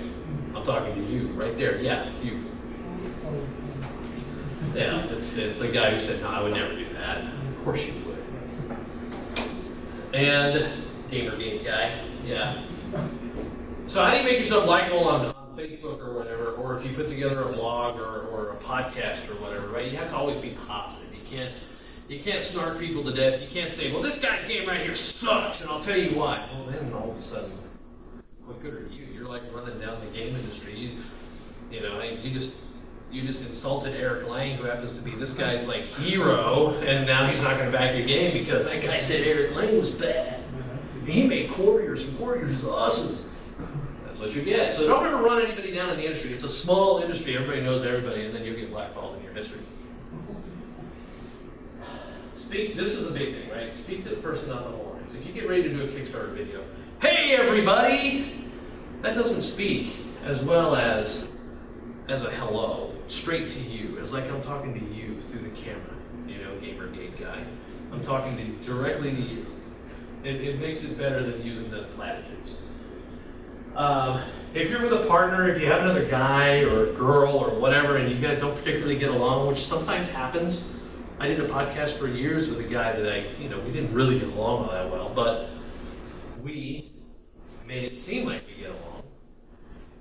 I'm talking to you, right there. Yeah, you. Yeah, it's a guy who said, no, I would never do that. Of course you would. And Gamergate guy, yeah. So how do you make yourself likable on Facebook or whatever, or if you put together a blog or a podcast or whatever, right? You have to always be positive. You can't snark people to death. You can't say, well, this guy's game right here sucks, and I'll tell you why. Well, then all of a sudden, what good are you? You're like running down the game industry. You know, you just insulted Eric Lang, who happens to be this guy's like hero, and now he's not going to back your game because that guy said Eric Lang was bad. He made Couriers, and Couriers is awesome. That's what you get. So don't ever run anybody down in the industry. It's a small industry. Everybody knows everybody, and then you'll get blackballed in your history. This is a big thing, right? Speak to the person on the horns. If you get ready to do a Kickstarter video, hey everybody! That doesn't speak as well as a hello, straight to you. It's like I'm talking to you through the camera, you know, Gamergate guy. I'm talking directly to you. It makes it better than using the platitudes. If you're with a partner, if you have another guy or a girl or whatever, and you guys don't particularly get along, which sometimes happens. I did a podcast for years with a guy that we didn't really get along all that well, but we made it seem like we get along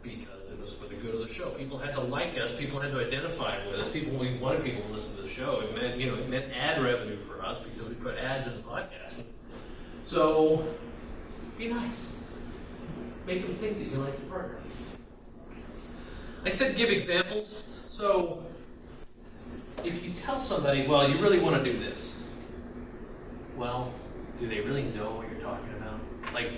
because it was for the good of the show. People had to like us, people had to identify with us, we wanted people to listen to the show. It meant ad revenue for us because we put ads in the podcast. So, be nice. Make them think that you like your partner. I said give examples. So, if you tell somebody, well, you really want to do this, well, do they really know what you're talking about? Like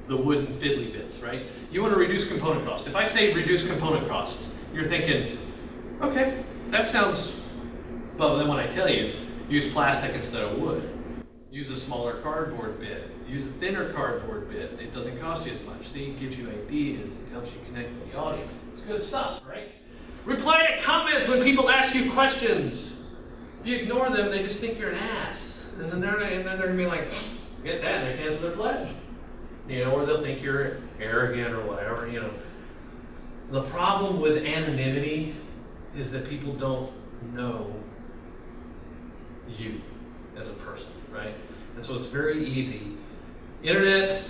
the wooden fiddly bits, right? You want to reduce component cost. If I say reduce component cost, you're thinking, okay, that sounds, but then when I tell you, use plastic instead of wood, use a smaller cardboard bit, use a thinner cardboard bit, it doesn't cost you as much. See, it gives you ideas, it helps you connect with the audience. It's good stuff, right? Reply to comments when people ask you questions. If you ignore them, they just think you're an ass. And then they're gonna be like, get that, and they cancel their pledge. Or they'll think you're arrogant or whatever, The problem with anonymity is that people don't know you as a person, right? And so it's very easy. Internet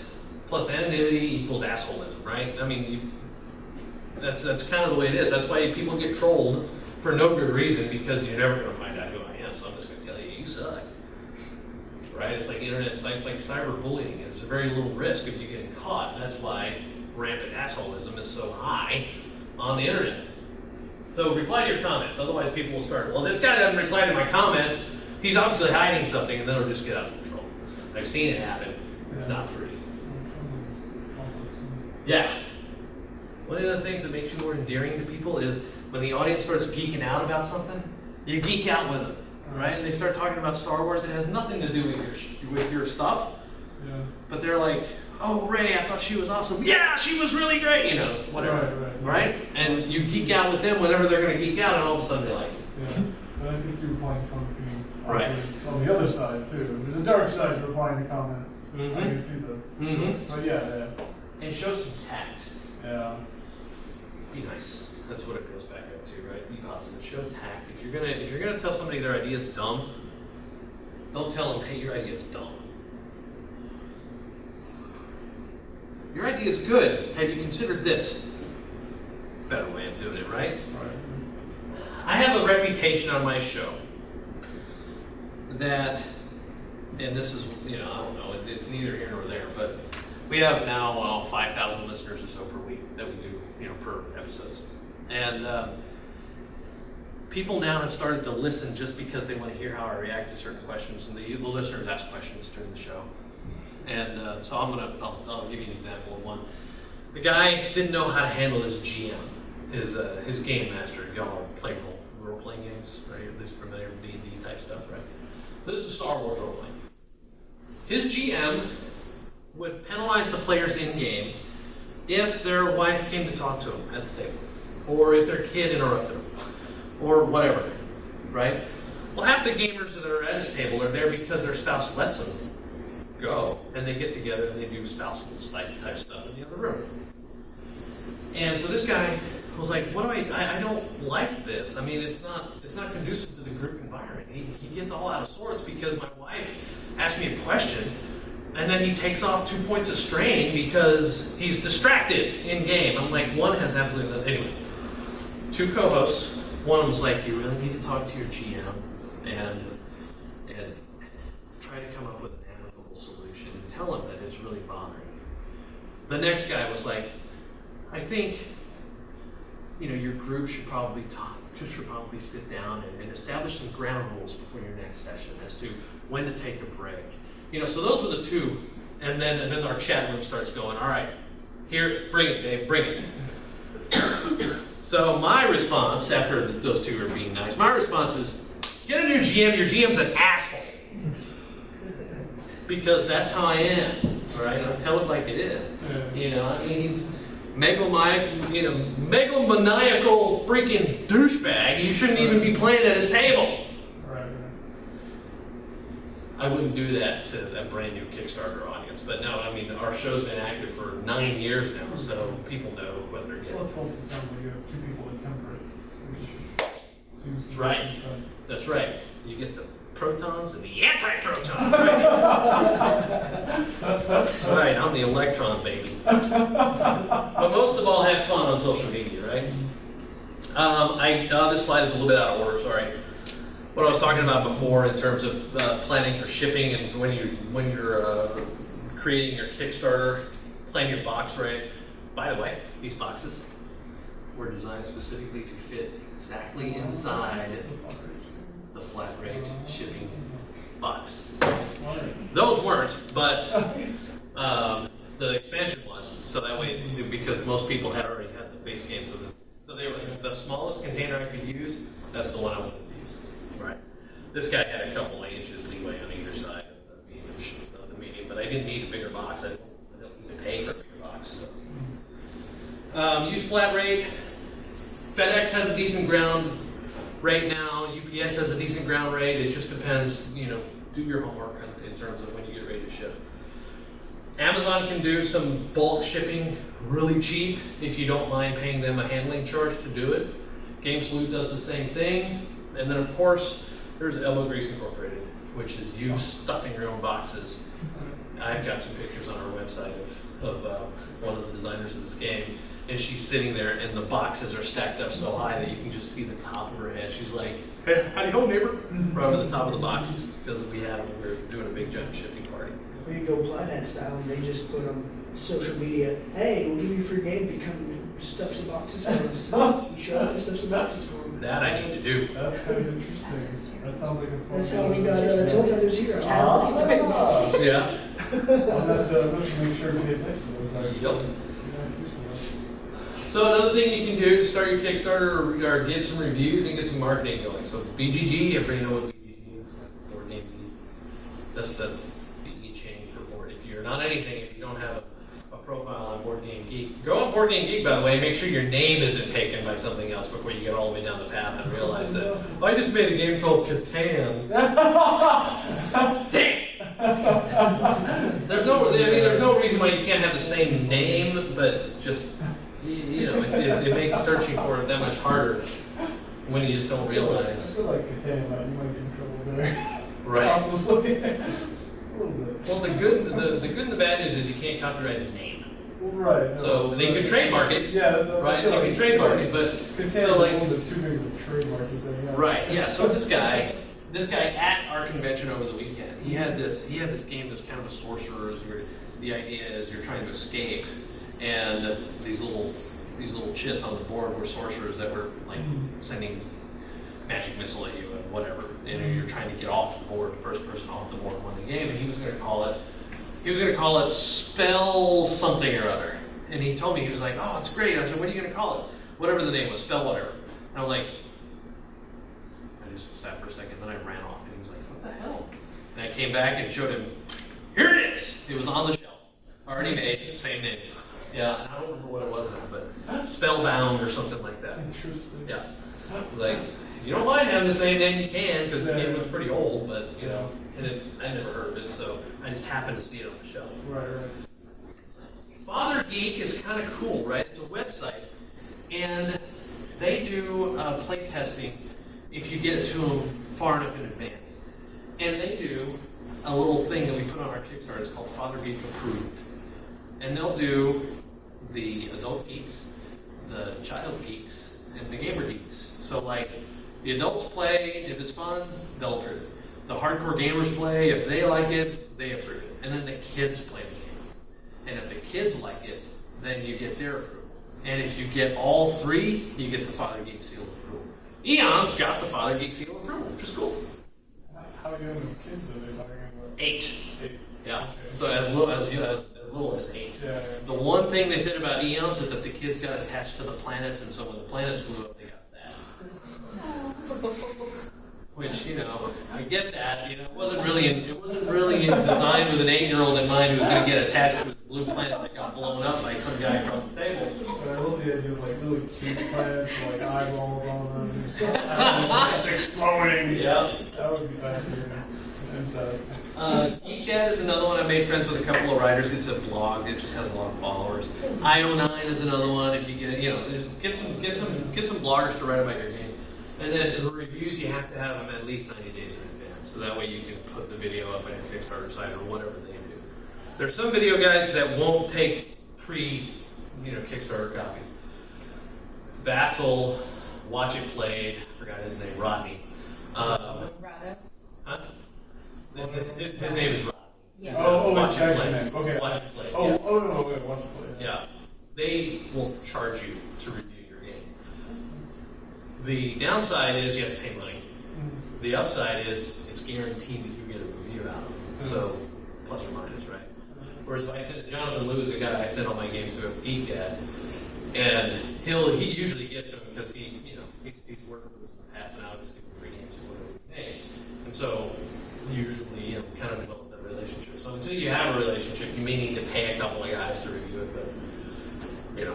plus anonymity equals assholism, right? I mean, that's kind of the way it is. That's why people get trolled for no good reason, because you're never going to find out who I am, so I'm just going to tell you, you suck. Right? It's like internet sites, like cyberbullying. There's a very little risk of you getting caught. And that's why rampant assholism is so high on the internet. So reply to your comments. Otherwise people will start, well, this guy doesn't reply to my comments. He's obviously hiding something, and then it'll just get out of control. I've seen it happen. It's not pretty. Yeah. One of the things that makes you more endearing to people is when the audience starts geeking out about something, you geek out with them, right? And they start talking about Star Wars. It has nothing to do with your stuff. Yeah. But they're like, oh, Ray, I thought she was awesome. Yeah, she was really great. Whatever. Right? And you geek out with them whenever they're going to geek out, and all of a sudden they like it. Yeah. I can see replying comments right. On the other side, too. There's a dark side to replying to comments. Mm-hmm. I can see that. Mm-hmm. But yeah. And show some tact. Yeah. Be nice. That's what it goes back up to, right? Be positive. Show tact. If you're gonna tell somebody their idea is dumb, don't tell them, hey, your idea is dumb. your idea is good. Have you considered this better way of doing it, right? I have a reputation on my show that, and this is, I don't know, it's neither here nor there, but we have now 5,000 listeners or so per week that we do, per episodes. And people now have started to listen just because they want to hear how I react to certain questions, and the listeners ask questions during the show. And so I'll give you an example of one. The guy didn't know how to handle his GM, his game master. Y'all play role-playing games, right? At least familiar with D&D type stuff, right? This is Star Wars role-playing. His GM would penalize the players in-game if their wife came to talk to him at the table, or if their kid interrupted him, or whatever, right? Well, half the gamers that are at his table are there because their spouse lets them go, and they get together and they do spousal type stuff in the other room. And so this guy was like, "What do I don't like this. I mean, it's not conducive to the group environment. He gets all out of sorts because my wife asked me a question, and then he takes off 2 points of strain because he's distracted in game." I'm like, one has absolutely nothing. Anyway, two co-hosts. One of them was like, "You really need to talk to your GM and try to come up with an amicable solution and tell him that it's really bothering you." The next guy was like, "I think your group should probably sit down and establish some ground rules before your next session as to when to take a break." So those were the two, and then our chat room starts going, "All right, here, bring it, Dave, bring it." So my response, after those two are being nice, my response is, get a new GM. Your GM's an asshole, because that's how I am. Right? I tell it like it is. He's megalomaniacal freaking douchebag. You shouldn't even be playing at his table. Right. I wouldn't do that to a brand new Kickstarter audience. But no, our show's been active for 9 years now, so people know what they're getting. Well, it's also sounds like you have two people that temper it, which seems to Right. make sense. That's right. You get the protons and the anti-protons. That's right, I'm the electron baby. But most of all, have fun on social media, right? This slide is a little bit out of order, sorry. What I was talking about before in terms of planning for shipping, and when you're creating your Kickstarter, plan your box right. By the way, these boxes were designed specifically to fit exactly inside the flat rate shipping box. Those weren't, but the expansion was. So that way, because most people had already had the base game, so they were the smallest container I could use. That's the one I wanted to use. Right. This guy had a couple of inches leeway on either side of the medium, but I didn't need a bigger box. I don't need to pay for a bigger box. So. Use flat rate. FedEx has a decent ground rate now. UPS has a decent ground rate. It just depends, do your homework in terms of when you get ready to ship. Amazon can do some bulk shipping really cheap if you don't mind paying them a handling charge to do it. GameSleuth does the same thing. And then, of course, there's Elbow Grease Incorporated, which is you stuffing your own boxes. I've got some pictures on our website of one of the designers of this game. And she's sitting there, and the boxes are stacked up so high that you can just see the top of her head. She's like, "Hey, howdy ho, neighbor," right over the top of the boxes, because we were doing a big giant shipping party. Or you go Planet style and they just put on social media, "Hey, we'll give you a free game if you come and stuff some boxes for us." You show up and stuff some boxes for them. That I need to do. That's kind of interesting. That sounds like a fun That's how we got Tail Feathers Hero. Ah. Stuff some boxes. Yeah. I'll have to make sure to pay attention to those. Yep. So another thing you can do to start your Kickstarter or get some reviews and get some marketing going. So BGG, everybody know what BGG is? Board Game Geek. That's the e-chain for board. If you're not anything, if you don't have a profile on Board Game Geek, go on Board Game Geek, by the way, and make sure your name isn't taken by something else before you get all the way down the path and realize that, I just made a game called Catan. Dang! There's no reason why you can't have the same name, but just, it makes searching for it that much harder when you just don't realize. I feel like, hey, you might be in trouble there. Right. Possibly. A little bit. Well, the good and the bad news is you can't copyright a name. Right. No, So they could trademark it. Yeah, Right, they can trademark it, but Content so is like, a little bit too big of a trademark. Yeah. right, yeah. So this guy at our convention over the weekend, he had this game that's kind of a sorcerer's. Where the idea is you're trying to escape, and these little chits on the board were sorcerers that were like sending magic missile at you and whatever. And you're trying to get off the board, the first person off the board won the game, and he was going to call it Spell something or other. And he told me, he was like, oh, it's great. I said, what are you going to call it? Whatever the name was, spell whatever. And I'm like, I just sat for a second, then I ran off, and he was like, what the hell? And I came back and showed him, here it is. It was on the shelf, already made, same name. Yeah, and I don't remember what it was now, but Spellbound or something like that. Interesting. Yeah. Like, if you don't mind having the same name, you can, because this game was pretty old, but, you know, and I never heard of it, so I just happened to see it on the shelf. Right. Father Geek is kind of cool, right? It's a website, and they do play testing if you get it to them far enough in advance. And they do a little thing that we put on our Kickstarter. It's called Father Geek Approved. And they'll do the adult geeks, the child geeks, and the gamer geeks. So like, the adults play, if it's fun, they'll approve it. The hardcore gamers play, if they like it, they approve it. And then the kids play the game. And if the kids like it, then you get their approval. And if you get all three, you get the Father Geek seal of approval. Eon's got the Father Geek seal of approval, which is cool. How young of kids are they talking about? 8. 8. Yeah. Okay. So as little as 8. Yeah. The one thing they said about Eons is that the kids got attached to the planets, and so when the planets blew up, they got sad. Which, you know, I get that. You know, it wasn't really designed with an 8-year-old in mind who was going to get attached to a blue planet that got blown up by some guy across the table. But I love the idea of like really cute planets with like eyeballs on them, exploding. Yeah. That would be fascinating. And so. Geekdad is another one. I made friends with a couple of writers. It's a blog. It just has a lot of followers. IO9 is another one. If you get, you know, just get some bloggers to write about your game. And then the reviews, you have to have them at least 90 days in advance, so that way you can put the video up on your Kickstarter site or whatever they do. There's some video guys that won't take Kickstarter copies. Vassal, Watch It Played, I forgot his name, Rodney. Rado? Huh? His name is Rodney. Yeah. Watch It Play. Okay. Watch It Play. Oh, Yeah. no, wait, Watch It Play. Yeah. They will charge you to review your game. The downside is you have to pay money. The upside is it's guaranteed that you get a review out of it. So, plus or minus, right? Whereas if I sent Jonathan Liu is a guy I send all my games to a Geekdad, and he usually gets them because he's worked with us in the past and I'll just give him free games to whatever we make. And so usually kind of develop that relationship. So until you have a relationship, you may need to pay a couple of guys to review it, but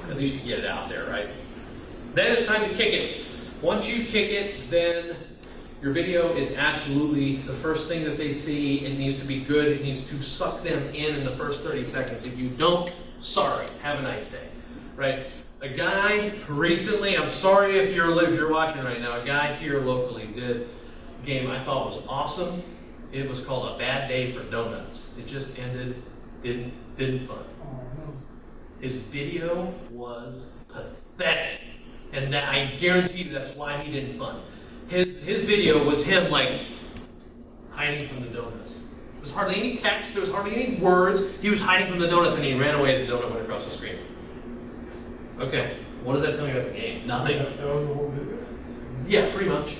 at least you get it out there, right? Then it's time to kick it. Once you kick it, then your video is absolutely the first thing that they see. It needs to be good. It needs to suck them in the first 30 seconds. If you don't, sorry, have a nice day, right? A guy recently, I'm sorry if you're watching right now, a guy here locally did a game I thought was awesome. It was called A Bad Day for Donuts. It just ended, didn't fun. Oh, no. His video was pathetic. And that, I guarantee you that's why he didn't fund. His video was him like hiding from the donuts. There was hardly any text, there was hardly any words. He was hiding from the donuts and he ran away as the donut went across the screen. Okay, what does that tell me about the game? Nothing. That was the whole video? Yeah, pretty much.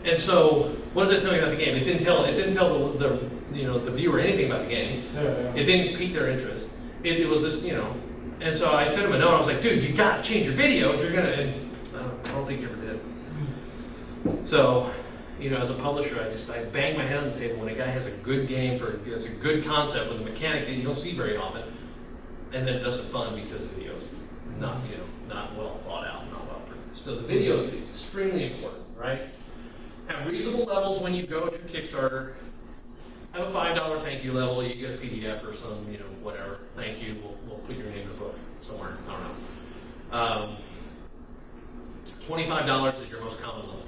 And so, what does that tell me about the game? It didn't tell the viewer anything about the game. Yeah. It didn't pique their interest. It was this, and so I sent him a note. I was like, dude, you gotta change your video if you're gonna. And I don't think you ever did. So, as a publisher, I bang my head on the table when a guy has a good game it's a good concept with a mechanic that you don't see very often, and then it doesn't fund because the video's not well thought out, not well produced. So the video is extremely important, right? Have reasonable levels when you go to Kickstarter. Have a $5 thank you level. You get a PDF or some, whatever. Thank you. We'll put your name in the book somewhere. I don't know. $25 is your most common level.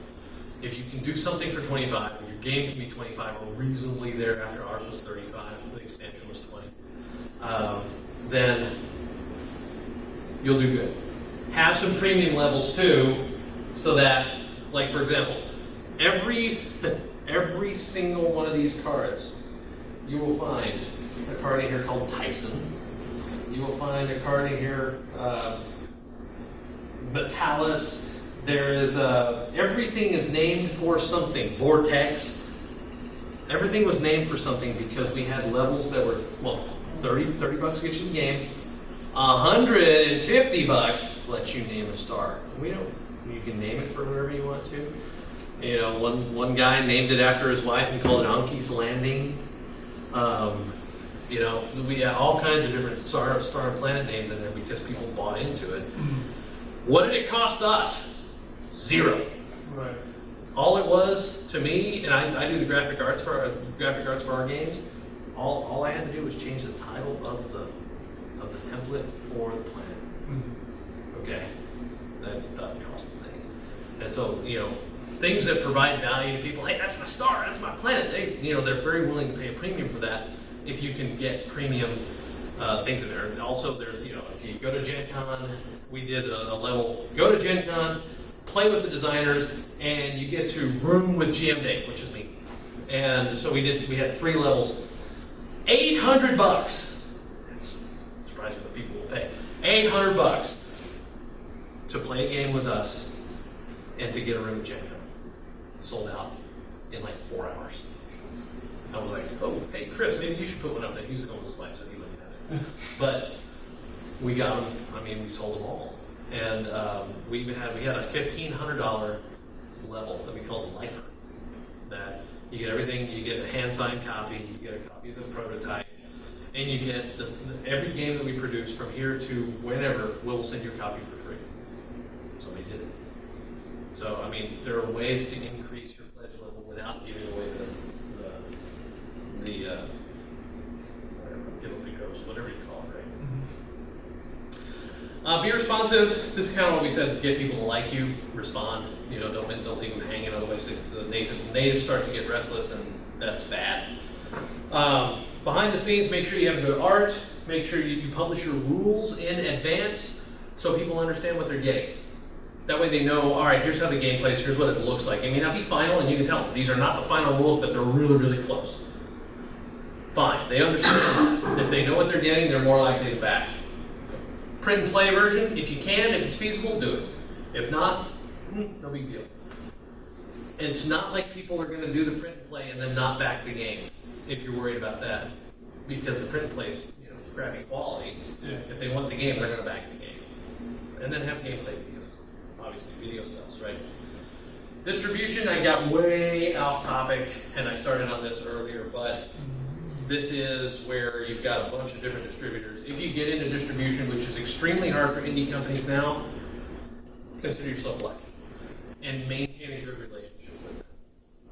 If you can do something for $25, your game can be $25 or reasonably there. After ours was $35, the expansion was $20. Then you'll do good. Have some premium levels too, so that, like for example, every single one of these cards, you will find a card in here called Tyson. You will find a card in here, Metalis. There is everything is named for something. Vortex. Everything was named for something because we had levels that were, well, 30 bucks gets you the game. $150 lets you name a star. You can name it for whatever you want to. You know, one guy named it after his wife and called it Anki's Landing. You know, we had all kinds of different star and planet names in there because people bought into it. What did it cost us? 0. Right. All it was to me, and I do the graphic arts for our games. All I had to do was change the title of the template for the planet. Okay, that doesn't cost a thing. And so, you know, things that provide value to people. Hey, that's my star. That's my planet. They're very willing to pay a premium for that if you can get premium things in there. And also, there's, you know, if you go to Gen Con, we did a level. Go to Gen Con, play with the designers, and you get to room with GM Dave, which is me. And so we had 3 levels. $800. It's surprising what people will pay. $800 to play a game with us and to get a room at Gen Con. Sold out in like 4 hours. I was like, oh, hey Chris, maybe you should put one up there. He was going to slide, so he wouldn't have it. But we got them. I mean, we sold them all. And we had a $1,500 level that we called Lifer. That you get everything. You get a hand-signed copy. You get a copy of the prototype, and you get every game that we produce from here to whenever. We'll send you a copy for free. Somebody did it. So I mean, there are ways to increase your pledge level without giving away the ghost, whatever you call it, right? Be responsive. This is kind of what we said: get people to like you, respond. You know, don't leave them hanging. Otherwise, the natives start to get restless, and that's bad. Behind the scenes, make sure you have good art. Make sure you publish your rules in advance so people understand what they're getting. That way they know, all right, here's how the game plays, here's what it looks like. It may not be final, and you can tell them, these are not the final rules, but they're really, really close. Fine, they understand. If they know what they're getting, they're more likely to back. Print and play version, if you can, if it's feasible, do it. If not, no big deal. And it's not like people are going to do the print and play and then not back the game, if you're worried about that. Because the print and play is, you know, crappy quality. Yeah. If they want the game, they're going to back the game. And then have gameplay videos. Obviously, video sells, right? Distribution, I got way off topic, and I started on this earlier, but this is where you've got a bunch of different distributors. If you get into distribution, which is extremely hard for indie companies now, consider yourself lucky. And maintain a good relationship with them.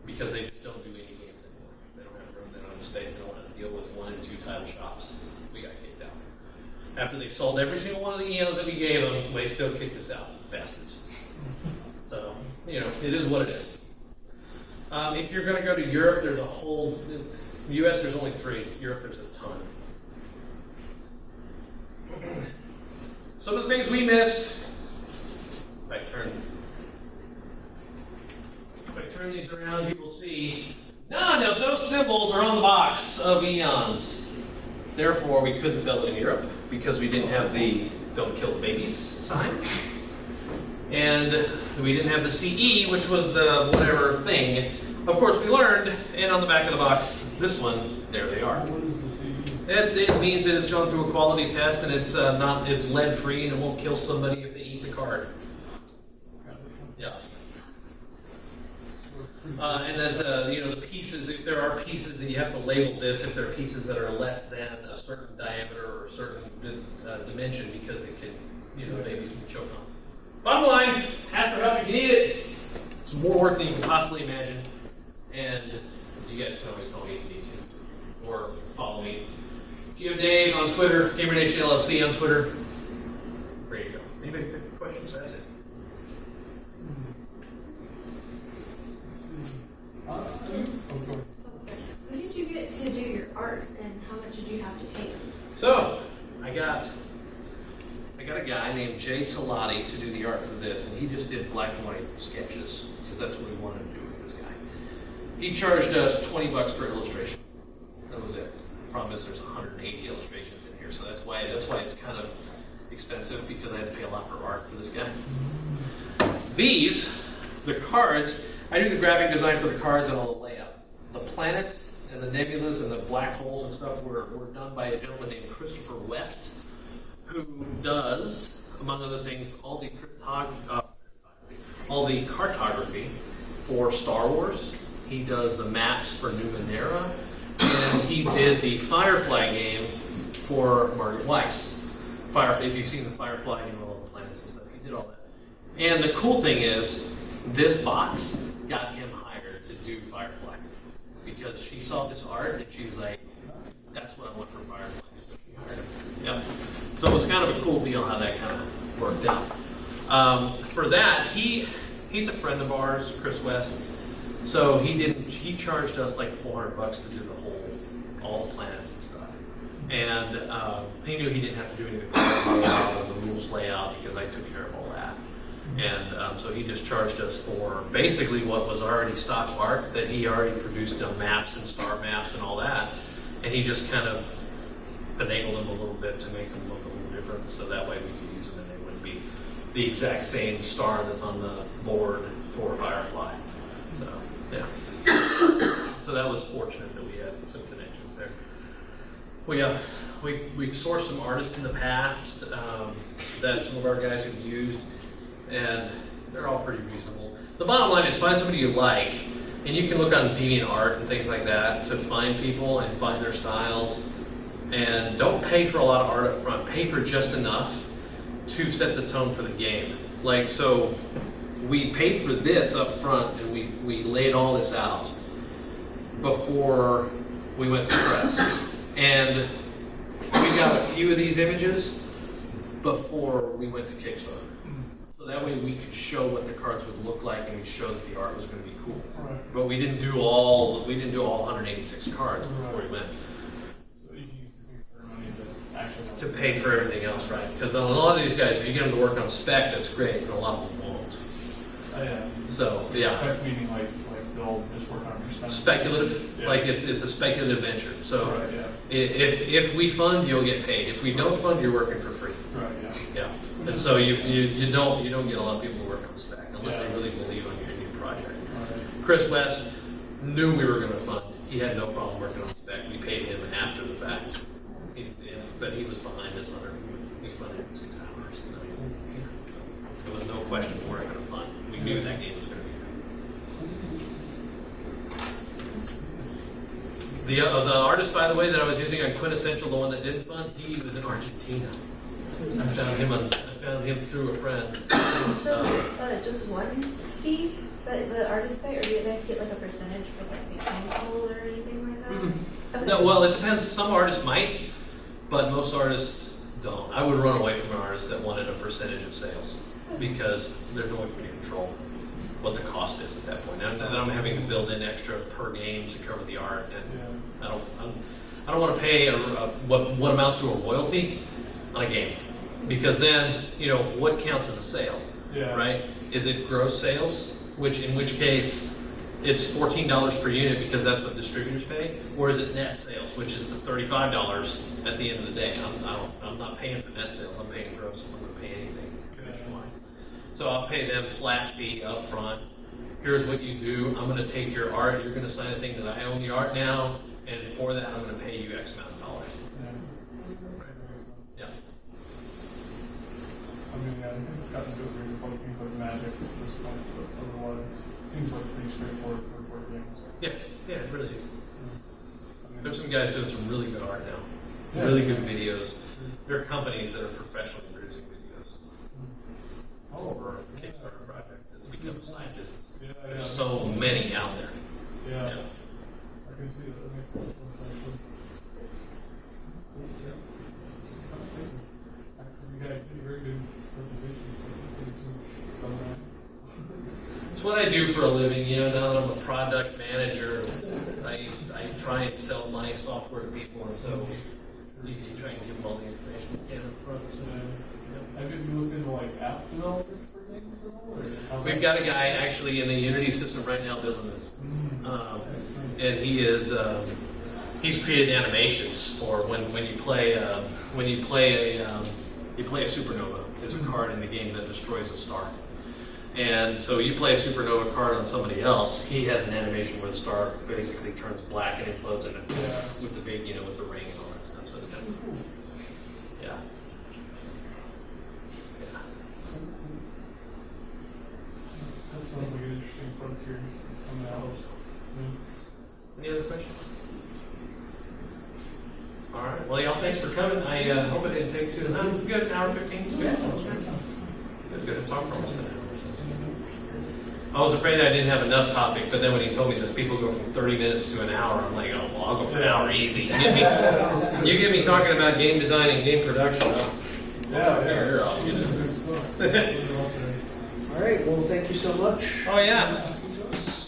Because they just don't do any games anymore. They don't have room, they don't have space, they don't want to deal with 1 and 2 title shops. We got kicked out. After they sold every single one of the EOs that we gave them, they still kicked us out, bastards. So, you know, it is what it is. If you're going to go to Europe, there's a whole... The US, there's only 3. Europe, there's a ton. Some of the things we missed... If I turn these around, you will see none of those symbols are on the box of Eons. Therefore, we couldn't sell it in Europe because we didn't have the "Don't Kill the Babies" sign. And we didn't have the CE, which was the whatever thing. Of course, we learned, and on the back of the box, this one, there they are. What is the CE? It means that it's gone through a quality test, and it's lead-free, and it won't kill somebody if they eat the card. Yeah. And that the pieces, if there are pieces, that you have to label this if there are pieces that are less than a certain diameter or a certain dimension, because it can, babies can choke on. Bottom line, ask for help if you need it. It's more work than you can possibly imagine, and you guys can always call me if you need to, or follow me. GM Dave on Twitter, GamerNation LLC on Twitter. Ready to go. Anybody got questions? That's it. Who did you get to do your art, and how much did you have to pay them? So, I got a guy named Jay Salati to do the art for this, and he just did black and white sketches because that's what we wanted to do with this guy. He charged us $20 per illustration. That was it. The problem is there's 180 illustrations in here, so that's why it's kind of expensive, because I had to pay a lot for art for this guy. These, the cards, I do the graphic design for the cards and all the layout. The planets and the nebulas and the black holes and stuff were done by a gentleman named Christopher West, who does, among other things, all the cartography for Star Wars. He does the maps for Numenera, and he did the Firefly game for Margaret Weiss. Firefly, if you've seen the Firefly, you know all the planets and stuff. He did all that. And the cool thing is, this box got him hired to do Firefly, because she saw this art and she was like, "That's what I want for Firefly." So she hired him. Yep. So it was kind of a cool deal how that kind of worked out. For that, he's a friend of ours, Chris West. So he charged us like $400 to do all the planets and stuff. And he knew he didn't have to do anything with the rules layout, because I took care of all that. And so he just charged us for basically what was already stock art that he already produced, maps and star maps and all that. And he just kind of finagled them a little bit to make them look a little different, so that way we could use them and they wouldn't be the exact same star that's on the board for Firefly. So, yeah. So that was fortunate that we had some connections there. We've sourced some artists in the past that some of our guys have used, and they're all pretty reasonable. The bottom line is, find somebody you like, and you can look on DeviantArt and things like that to find people and find their styles. And don't pay for a lot of art up front. Pay for just enough to set the tone for the game. Like, so we paid for this up front, and we laid all this out before we went to press. And we got a few of these images before we went to Kickstarter. So that way we could show what the cards would look like, and we showed that the art was going to be cool. Right. But we didn't do all 186 cards before we went. To pay for everything else, right? Because a lot of these guys, if you get them to work on spec, that's great, but a lot of them won't. Yeah. So, yeah. Spec meaning like they'll just work on percentage. Speculative, Yeah. like it's a speculative venture. So, Right, yeah. if we fund, you'll get paid. If we don't fund, you're working for free. Right, yeah. Yeah. And so you don't get a lot of people to work on spec unless Yeah. they really believe on your new project. Right. Chris West knew we were going to fund. He had no problem working on spec. We paid him after the fact. But he was behind us on it. We funded in 6 hours. I mean, there was no question we weren't going to fund. We knew that game was going to be good. The artist, by the way, that I was using on Quintessential, the one that didn't fund, he was in Argentina. I found him through a friend. So, just one fee that the artist pay, or do they have to get like a percentage for like the console or anything like that? Mm-hmm. Okay. No, well, it depends. Some artists might, but most artists don't. I would run away from an artist that wanted a percentage of sales, because there's no way for me to control what the cost is at that point. And then I'm having to build in extra per game to cover the art, and I don't want to pay what amounts to a royalty on a game, because then what counts as a sale, right? Is it gross sales, in which case it's $14 per unit because that's what distributors pay, or is it net sales, which is the $35 at the end of the day? I'm not paying for net sales. I'm paying gross. I'm not going to pay anything commission-wise. So I'll pay them flat fee up front. Here's what you do. I'm going to take your art. You're going to sign a thing that I own the art now, and for that I'm going to pay you X amount of dollars. Yeah. I mean, yeah, because it's got to do with like things like Magic at this point, but otherwise, it seems like pretty straightforward for board games. Yeah, it really is. I mean, There's some guys doing some really good art now. Yeah. Really good videos. There are companies that are professionally producing videos all over Kickstarter projects. It's become a side business. There's so many out there. Yeah. Yeah. I can see that. That makes sense. Actually. You guys did a very good presentation, so thank you on that. It's what I do for a living, now that I'm a product manager. I try and sell my software to people, and so you try and give them all the information you can up front. So. Have you looked into like app developers for games at all? Or how We've got a guy actually in the Unity system right now building this. Nice. And he is he's created animations for when you play a supernova. There's a card in the game that destroys a star, and so you play a supernova card on somebody else. He has an animation where the star basically turns black and implodes in it with the big, with the ring and all that stuff. So it's kind of cool. Yeah. Yeah. That sounds like an interesting frontier coming out. Any other questions? All right. Well, y'all, thanks for coming. I hope it didn't take too long. Good, an hour 15. Good. It was good to talk for almost an hour. I was afraid I didn't have enough topic, but then when he told me that people go from 30 minutes to an hour, I'm like, oh, well, I'll go for an hour easy. You get me talking about game design and game production. Yeah. All right, well, thank you so much. Oh, yeah. For talking to us.